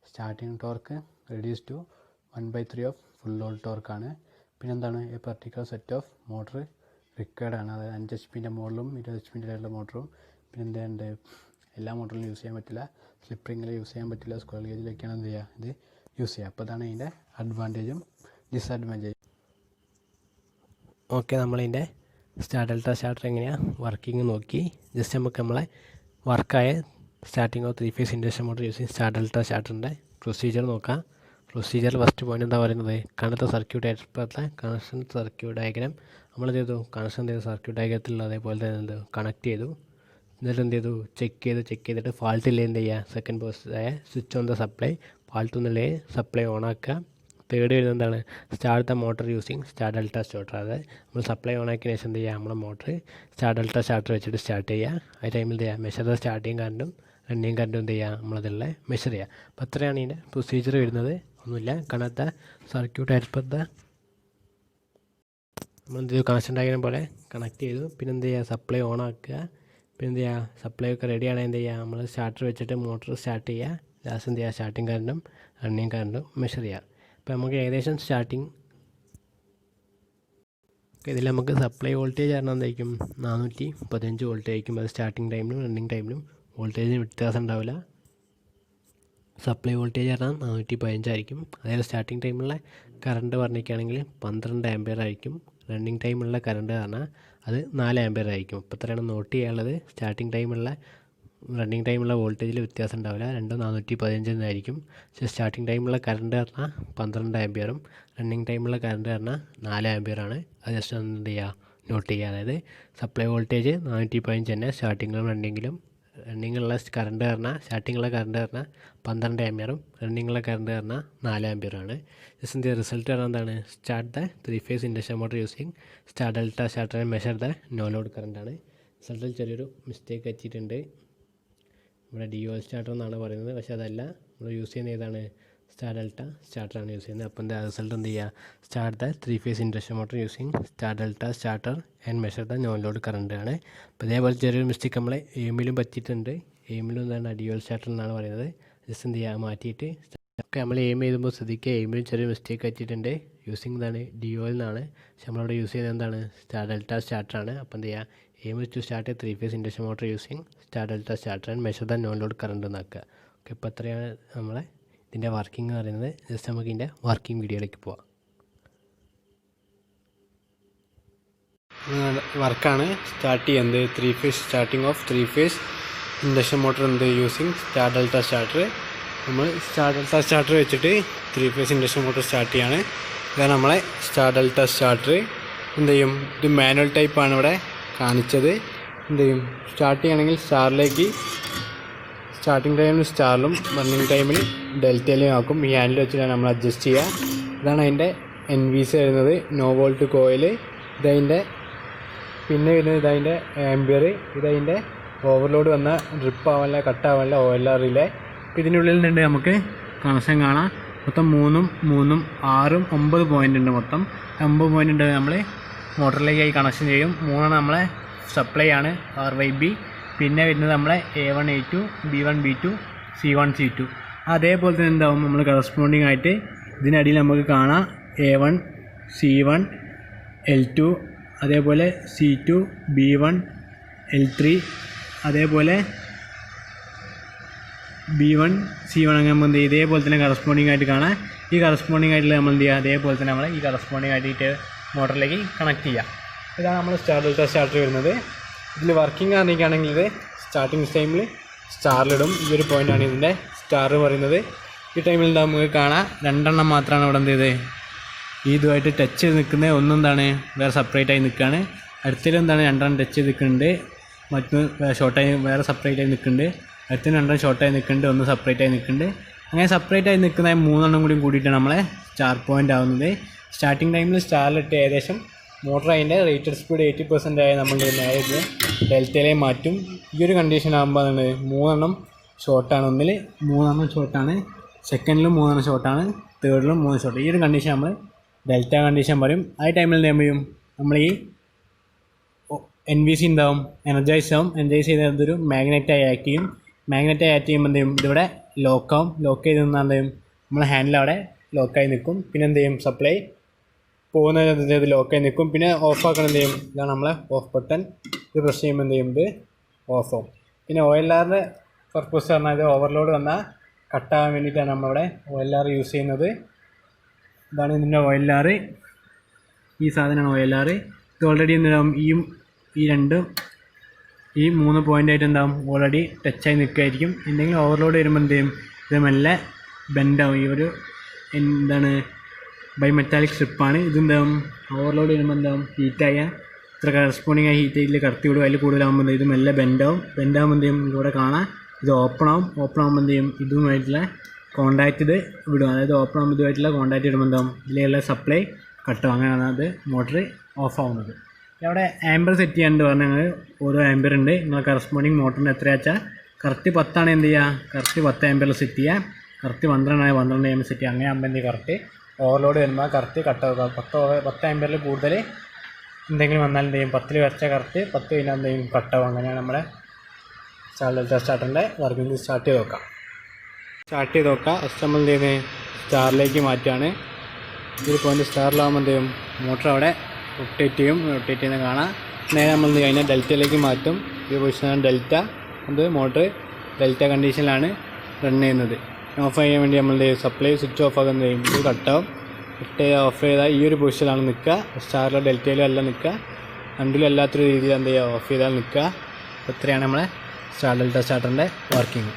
[SPEAKER 1] starting torque reduce to 1/3 of full load ടോർക്കാണ്. പിന്നെ എന്താണ്, a particular set of motor required ആണ്. അതായത് 5 HPൻ്റെ മുകളിലും 20 HPൻ്റെ ഇടയിലുള്ള മോട്ടറും. പിന്നെ എന്തുണ്ട്, എല്ലാ മോട്ടറിലും യൂസ് ചെയ്യാൻ പറ്റില്ല, സ്ലിപ്പറിങ്ങിൽ യൂസ് ചെയ്യാൻ പറ്റില്ല, സ്ക്വയർ ഗേജിലൊക്കെയാണ് എന്ത് ചെയ്യുക, ഇത് യൂസ് ചെയ്യുക. അപ്പോൾ അതാണ് ഇതിൻ്റെ അഡ്വാൻറ്റേജും ഡിസഡ്വാൻറ്റേജും. ഓക്കെ, നമ്മളിതിൻ്റെ സ്റ്റാർ ഡെൽറ്റ സ്റ്റാർട്ടർ എങ്ങനെയാണ് വർക്കിംഗ് നോക്കി. ജസ്റ്റ് നമുക്ക് നമ്മളെ വർക്കായ starting of 3 phase induction motor using star delta സ്റ്റാർട്ടറിൻ്റെ പ്രൊസീജിയർ നോക്കാം. പ്രൊസീജിയർ ഫസ്റ്റ് പോയിന്റ് എന്താ പറയുന്നത്, connect circuit as per the connection circuit diagram. നമ്മൾ എന്ത് ചെയ്തു, കണക്ഷൻ ചെയ്തു സർക്യൂട്ട് ഡയഗ്രത്തിൽ അതേപോലെ തന്നെ എന്ത് കണക്ട് ചെയ്തു. എന്നിട്ട് എന്ത് ചെയ്തു, ചെക്ക് ചെയ്തിട്ട് ഫാൾട്ട് ഇല്ലേ എന്ത് ചെയ്യുക, സെക്കൻഡ് പോസ്റ്റായ switch on the supply, fault ഒന്നുമില്ലേ സപ്ലൈ ഓൺ ആക്കുക. തേർഡ് വരുന്നത് എന്താണ്, start the motor using star delta starter. അതായത് നമ്മൾ സപ്ലൈ ഓൺ ആക്കിയ ശേഷം എന്ത് ചെയ്യുക, നമ്മുടെ മോട്ടർ സ്റ്റാർ ഡെൽറ്റ സ്റ്റാർട്ടർ വെച്ചിട്ട് സ്റ്റാർട്ട് ചെയ്യുക. ആ ടൈമിൽ എന്ത് ചെയ്യുക, മെഷർ ദ സ്റ്റാർട്ടിങ് കറണ്ടും റണ്ണിങ് കറണ്ടും എന്ത് ചെയ്യുക, നമ്മളതിലുള്ള മെഷർ ചെയ്യുക. അപ്പോൾ അത്രയാണ് ഇതിൻ്റെ പ്രൊസീജിയർ വരുന്നത്. ഒന്നുമില്ല, connect circuit as per the നമ്മൾ എന്ത് ചെയ്തു, കണക്ഷൻ ഡയഗ്രാം പോലെ കണക്ട് ചെയ്തു. പിന്നെ എന്ത് ചെയ്യുക, സപ്ലൈ ഓൺ ആക്കുക. പിന്നെ എന്ത് ചെയ്യുക, സപ്ലൈ ഒക്കെ റെഡിയാണെങ്കിൽ എന്ത് ചെയ്യുക, നമ്മൾ സ്റ്റാർട്ടർ വെച്ചിട്ട് മോട്ടർ സ്റ്റാർട്ട് ചെയ്യുക. ലാസ്റ്റ് എന്ത് ചെയ്യുക, സ്റ്റാർട്ടിങ് കറണ്ടും റണ്ണിങ് കറണ്ടും മെഷർ ചെയ്യുക. അപ്പോൾ നമുക്ക് ഏകദേശം സ്റ്റാർട്ടിങ് ഇതിൽ നമുക്ക് സപ്ലൈ വോൾട്ടേജ് കാരണം എന്തായിരിക്കും, 415 വോൾട്ട് ആയിരിക്കും. അത് സ്റ്റാർട്ടിങ് ടൈമിലും റണ്ണിങ് ടൈമിലും വോൾട്ടേജിന് വ്യത്യാസം ഉണ്ടാവില്ല. സപ്ലൈ വോൾട്ടേജ് പറഞ്ഞാൽ 415 ആയിരിക്കും. അതായത് സ്റ്റാർട്ടിങ് ടൈമിലുള്ള കറണ്ട് പറഞ്ഞിരിക്കുകയാണെങ്കിൽ 12 ആമ്പിയർ ആയിരിക്കും. റണ്ണിങ് ടൈമുള്ള കറണ്ട് പറഞ്ഞാൽ അത് 4 ആമ്പിയർ ആയിരിക്കും. ഇപ്പോൾ ഇത്രയാണ് നോട്ട് ചെയ്യാനുള്ളത്. സ്റ്റാർട്ടിങ് ടൈമുള്ള റണ്ണിങ് ടൈമുള്ള വോൾട്ടേജിൽ വ്യത്യാസം ഉണ്ടാവില്ല, രണ്ടും 415 എന്നായിരിക്കും. പക്ഷേ സ്റ്റാർട്ടിങ് ടൈമുള്ള കറണ്ട് പറഞ്ഞാൽ 12 ആമ്പിയറും റണ്ണിങ് ടൈമുള്ള കറണ്ട് പറഞ്ഞാൽ 4 ആമ്പിയറാണ്. അത് ജസ്റ്റ് ഒന്ന് എന്ത് ചെയ്യുക, നോട്ട് ചെയ്യുക. അതായത് സപ്ലൈ വോൾട്ടേജ് 415 തന്നെ സ്റ്റാർട്ടിങ്ങിലും റണ്ണിങ്ങിലും. റണ്ണിങ്ങുള്ള കറണ്ട് പറഞ്ഞാൽ സ്റ്റാർട്ടിങ്ങുള്ള കറണ്ട് പറഞ്ഞാൽ 12 ആമ്പിയറും റണ്ണിങ്ങുള്ള കറണ്ട് പറഞ്ഞാൽ 4 ആമ്പിയറാണ്. ജസ്റ്റ് എന്ത് റിസൾട്ട് പറഞ്ഞാൽ എന്താണ്, start the 3 phase induction motor using star delta starter and measure the no load കറണ്ടാണ്. റിസൾട്ടിൽ ചെറിയൊരു മിസ്റ്റേക്ക് പറ്റിയിട്ടുണ്ട്. ഇവിടെ DOL സ്റ്റാർട്ടർ എന്നാണ് പറയുന്നത്, പക്ഷേ അതല്ല. നമ്മൾ യൂസ് ചെയ്യുന്ന ഏതാണ്, സ്റ്റാർ ഡെൽറ്റ സ്റ്റാർട്ടറാണ് യൂസ് ചെയ്യുന്നത്. അപ്പോൾ എന്താ റിസൾട്ട് എന്ത് ചെയ്യുക, start the 3 phase induction motor using star delta starter and measure the no load current ആണ്. അപ്പോൾ ഇതേപോലെ ചെറിയൊരു മിസ്റ്റേക്ക് നമ്മളെ എയിമിലും പറ്റിയിട്ടുണ്ട്. എയിമിലും എന്താണ് DOL സ്റ്റാർട്ടർ എന്നാണ് പറയുന്നത്. ജസ്റ്റ് എന്ത് ചെയ്യുക, മാറ്റിയിട്ട് ഒക്കെ നമ്മൾ എയിം ചെയ്തുമ്പോൾ ശ്രദ്ധിക്കുക, എയിമിലും ചെറിയ മിസ്റ്റേക്ക് പറ്റിയിട്ടുണ്ട്. യൂസിങ് എന്താണ് DOL എന്നാണ്, പക്ഷെ നമ്മളിവിടെ യൂസ് ചെയ്യുന്നത് എന്താണ്, സ്റ്റാർ ഡെൽറ്റ സ്റ്റാർട്ടറാണ്. അപ്പോൾ എന്ത് ചെയ്യുക, aim to start 3 phase induction motor using star delta starter and measure the no load current എന്നാക്കുക. ഓക്കെ, ഇപ്പോൾ അത്രയാണ് നമ്മളെ ഇതിൻ്റെ വർക്കിംഗ് എന്ന് പറയുന്നത്. ജസ്റ്റ് നമുക്ക് ഇതിൻ്റെ വർക്കിംഗ് വീഡിയോയിലേക്ക് പോവാം. വർക്കാണ് സ്റ്റാർട്ട് ചെയ്യുന്നത്. 3 phase starting of 3 phase induction motor എന്ത് യൂസിങ് സ്റ്റാർ ഡെൽറ്റ സ്റ്റാർട്ടർ. നമ്മൾ സ്റ്റാർ ഡെൽറ്റ സ്റ്റാർട്ടർ വെച്ചിട്ട് 3 ഫേസ് ഇൻഡക്ഷൻ മോട്ടർ സ്റ്റാർട്ട് ചെയ്യാണ്. ഇതാണ് നമ്മളെ സ്റ്റാർ ഡെൽറ്റ സ്റ്റാർട്ടർ. എന്ത് ചെയ്യും, ഇത് മാനുവൽ ടൈപ്പാണ് ഇവിടെ കാണിച്ചത്. എന്ത് ചെയ്യും, സ്റ്റാർട്ട് ചെയ്യണമെങ്കിൽ സ്റ്റാറിലേക്ക്, സ്റ്റാർട്ടിങ് ടൈമിൽ സ്റ്റാറിലും റണ്ണിങ് ടൈമിൽ ഡെൽറ്റയിലും ആക്കും. ഈ ഹാൻഡിൽ വെച്ചിട്ടാണ് നമ്മൾ അഡ്ജസ്റ്റ് ചെയ്യുക. ഇതാണ് അതിൻ്റെ NVC വരുന്നത്, നോ വോൾട്ട് കോയിൽ. ഇതതിൻ്റെ പിന്നെ വരുന്നത് ഇതതിൻ്റെ ആംബിയർ. ഇതതിൻ്റെ ഓവർലോഡ് വന്ന ഡ്രിപ്പ് ആവാനില്ല, കട്ടാവാനില്ല OLR റിലേ. അപ്പോൾ ഇതിനുള്ളിൽ നിന്ന് നമുക്ക് കണക്ഷൻ കാണാം. മൊത്തം 3 3 6 9 പോയിൻ്റ് ഉണ്ട്. മൊത്തം 9 പോയിൻ്റ് ഉണ്ട്. നമ്മൾ മോട്ടറിലേക്കായി കണക്ഷൻ ചെയ്യും. 3 നമ്മളെ സപ്ലൈ ആണ് RYB. പിന്നെ വരുന്നത് നമ്മളെ A1 A2 B1 B2 C1 C2. അതേപോലെ തന്നെ എന്താവും, നമ്മൾ കറസ്പോണ്ടിങ് ആയിട്ട് ഇതിനടിയിൽ നമുക്ക് കാണാം A1 C1 L2, അതേപോലെ C2 B1 L3, അതേപോലെ B1 C1 അങ്ങനെ നമ്മൾ എന്ത് ചെയ്യുക, ഇതേപോലെ തന്നെ കറസ്പോണ്ടിങ് ആയിട്ട് കാണാം. ഈ കറസ്പോണ്ടിങ് ആയിട്ടുള്ള നമ്മൾ എന്ത് ചെയ്യുക, അതേപോലെ തന്നെ നമ്മൾ ഈ കറസ്പോണ്ടിങ് ആയിട്ട് മോട്ടറിലേക്ക് കണക്ട് ചെയ്യുക. ഇതാണ് നമ്മൾ സ്റ്റാർ ഡെൽറ്റ സ്റ്റാർട്ടർ വരുന്നത്. ഇതിൽ വർക്കിംഗ് ആണെങ്കിൽ ഇത് സ്റ്റാർട്ടിങ് ടൈമിൽ സ്റ്റാറിലിടും. ഈ ഒരു പോയിൻ്റാണ് ഇതിൻ്റെ സ്റ്റാർ പറയുന്നത്. ഈ ടൈമിൽ എന്താ നമുക്ക് കാണാം, 2 എണ്ണം മാത്രമാണ് ഇവിടെ എന്ത് ചെയ്ത് ഈ ഇതുമായിട്ട് ടച്ച് ചെയ്ത് നിൽക്കുന്നത്. ഒന്നെന്താണ് വേറെ സെപ്പറേറ്റ് ആയി നിൽക്കുകയാണ്. അടുത്തതിൽ എന്താണ് 2 എണ്ണം ടച്ച് ചെയ്ത് നിൽക്കുന്നുണ്ട്, മറ്റൊന്ന് ഷോർട്ടായി വേറെ സെപ്പറേറ്റ് ആയി നിൽക്കുന്നുണ്ട്. അടുത്തതിന് 2 എണ്ണം ഷോർട്ടായി നിൽക്കുന്നുണ്ട്, ഒന്ന് സെപ്പറേറ്റ് ആയി നിൽക്കുന്നുണ്ട്. അങ്ങനെ സെപ്പറേറ്റ് ആയി നിൽക്കുന്ന 3 എണ്ണം കൂടി കൂടിയിട്ടാണ് നമ്മളെ സ്റ്റാർ പോയിൻ്റ് ആവുന്നത്. സ്റ്റാർട്ടിങ് ടൈമിൽ സ്റ്റാറിലിട്ട് ഏകദേശം മോട്ടർ അതിൻ്റെ റേറ്റഡ് സ്പീഡ് 80% ആയി നമ്മൾ നേരെ ഡെൽറ്റയിലേ മാറ്റും. ഈ ഒരു കണ്ടീഷൻ ആകുമ്പോൾ അതാണ് 3 എണ്ണം ഷോർട്ടാണ്. ഒന്നിൽ 3 എണ്ണം ഷോർട്ടാണ്, സെക്കൻഡിലും 3 എണ്ണം ഷോർട്ടാണ്, തേർഡിലും 3 ഷോർട്ട്. ഈ ഒരു കണ്ടീഷൻ നമ്മൾ ഡെൽറ്റ കണ്ടീഷൻ പറയും. ആ ടൈമിൽ എന്ത് ചെയ്യും, നമ്മൾ ഈ NVC ഉണ്ടാവും, എനർജൈസ് ആവും. എനർജൈസ് ചെയ്തൊരു മാഗ്നറ്റായി ആക്ട് ചെയ്യും. മാഗ്നറ്റായി ആക്ട് ചെയ്യുമ്പോൾ എന്ത് ചെയ്യും, ഇതിവിടെ ലോക്കാവും. ലോക്ക് ചെയ്ത് നിന്നാൽ എന്ത് ചെയ്യും, നമ്മൾ ഹാൻഡിൽ അവിടെ ലോക്കായി നിൽക്കും. പിന്നെ എന്ത് ചെയ്യും, സപ്ലൈ പോകുന്ന ഇത് ലോക്കായി നിൽക്കും. പിന്നെ ഓഫ് ആക്കണം എന്ത് ചെയ്യും, ഇതാണ് നമ്മളെ ഓഫ് ബട്ടൺ. ഇത് പ്രസ് ചെയ്യുമ്പോൾ എന്ത് ചെയ്യും, ഇത് ഓഫ് ആവും. പിന്നെ OLRൻ്റെ പർപ്പസ് പറഞ്ഞാൽ ഇത് ഓവർലോഡ് വന്നാൽ കട്ടാകാൻ വേണ്ടിയിട്ടാണ് നമ്മളിവിടെ OLR യൂസ് ചെയ്യുന്നത്. ഇതാണ് ഇതിൻ്റെ OLR. ഈ സാധനമാണ് OLR. ഇത് ഓൾറെഡി എന്താവും, ഈ 3 പോയിൻ്റായിട്ട് എന്താവും ഓൾറെഡി ടച്ചായി നിൽക്കുമായിരിക്കും. എന്തെങ്കിലും ഓവർലോഡ് വരുമ്പോൾ എന്ത് ചെയ്യും, ഇത് മെല്ലെ ബെൻഡാവും. ഈ ഒരു
[SPEAKER 2] എന്താണ് ബൈമെറ്റാലിക് സ്ട്രിപ്പാണ്. ഇതെന്താവും ഓവർലോഡ് ചെയ്യുമ്പോൾ എന്താവും ഹീറ്റായ ഇത്ര കറസ്പോണ്ടിങ് ആയി ഹീറ്റ് ഇതിൽ കടത്തി വിടും. അതിൽ കൂടുതലാകുമ്പോൾ ഇത് മെല്ലെ ബെൻഡാവും എന്ത് ചെയ്യും ഇവിടെ കാണാം ഇത് ഓപ്പൺ ആകുമ്പോൾ എന്ത് ചെയ്യും ഇതുമായിട്ടുള്ള കോണ്ടാക്റ്റ് ഇത് വിടും. അതായത് ഓപ്പൺ ആകുമ്പോൾ ഇതുമായിട്ടുള്ള കോണ്ടാക്റ്റ് ഇടുമ്പോൾ എന്താവും ഇതിലുള്ള സപ്ലൈ കട്ടും. അങ്ങനെയാണ് അത് മോട്ടർ ഓഫ് ആവുന്നത്. അവിടെ ആംബർ സെറ്റ് ചെയ്യാണ്ട് പറഞ്ഞാൽ ഓരോ ആംബർ ഉണ്ട്. നിങ്ങൾ കറസ്പോണ്ടിങ് മോട്ടറിന് എത്രയാച്ചാൽ കറക്റ്റ് 10 എന്ത് ചെയ്യുക കറക്റ്റ് 10 ആംബറിൽ സെറ്റ് ചെയ്യുക. കറക്റ്റ് 12 12 ആകുമ്പോൾ സെറ്റ് ചെയ്യുക. അങ്ങനെ ആകുമ്പോൾ എന്ത് കറക്റ്റ് ഓവർലോഡ് വരുമ്പോൾ കറക്റ്റ് കട്ടാവുക. 10 ആംബറിൽ കൂടുതൽ എന്തെങ്കിലും വന്നാൽ എന്ത് ചെയ്യും 10 വരച്ചാൽ കറക്റ്റ് 10 കഴിഞ്ഞാൽ എന്ത് ചെയ്യും കട്ടാവും. അങ്ങനെയാണ് നമ്മുടെ സ്റ്റാർട്ടറിൻ്റെ വർക്കിംഗ് സ്റ്റാർട്ട് ചെയ്ത് നോക്കാം. ഫസ്റ്റ് നമ്മൾ എന്ത് ചെയ്യുന്നത് സ്റ്റാറിലേക്ക് മാറ്റുകയാണ്. ഇതിൽ പോയിൻ്റ് സ്റ്റാറിലാകുമ്പോൾ എന്ത് ചെയ്യും മോട്ടർ അവിടെ റൊട്ടേറ്റ് ചെയ്യുന്നത് കാണാം. നേരെ നമ്മൾ എന്ത് കഴിഞ്ഞാൽ ഡെൽറ്റയിലേക്ക് മാറ്റും. ഈ പൊസിഷനാണ് ഡെൽറ്റ. അത് മോട്ടർ ഡെൽറ്റ കണ്ടീഷനിലാണ് റൺ ചെയ്യുന്നത്. ഓഫ് ചെയ്യാൻ വേണ്ടി നമ്മൾ സപ്ലൈ സ്വിച്ച് ഓഫ് ആകുന്നത് ചെയ്യും ഇത് കട്ടാവും. ഓഫ് ചെയ്താൽ ഈ ഒരു പൊസിഷനിലാണ് നിൽക്കുക. സ്റ്റാറിലോ ഡെൽറ്റയിലോ അല്ല നിൽക്കുക. രണ്ടിലും അല്ലാത്തൊരു രീതിയിൽ എന്ത് ചെയ്യുക ഓഫ് ചെയ്താൽ നിൽക്കുക. ഇത്രയാണ് നമ്മളെ സ്റ്റാർ ഡെൽറ്റ സ്റ്റാർട്ടറിൻ്റെ വർക്കിംഗ്.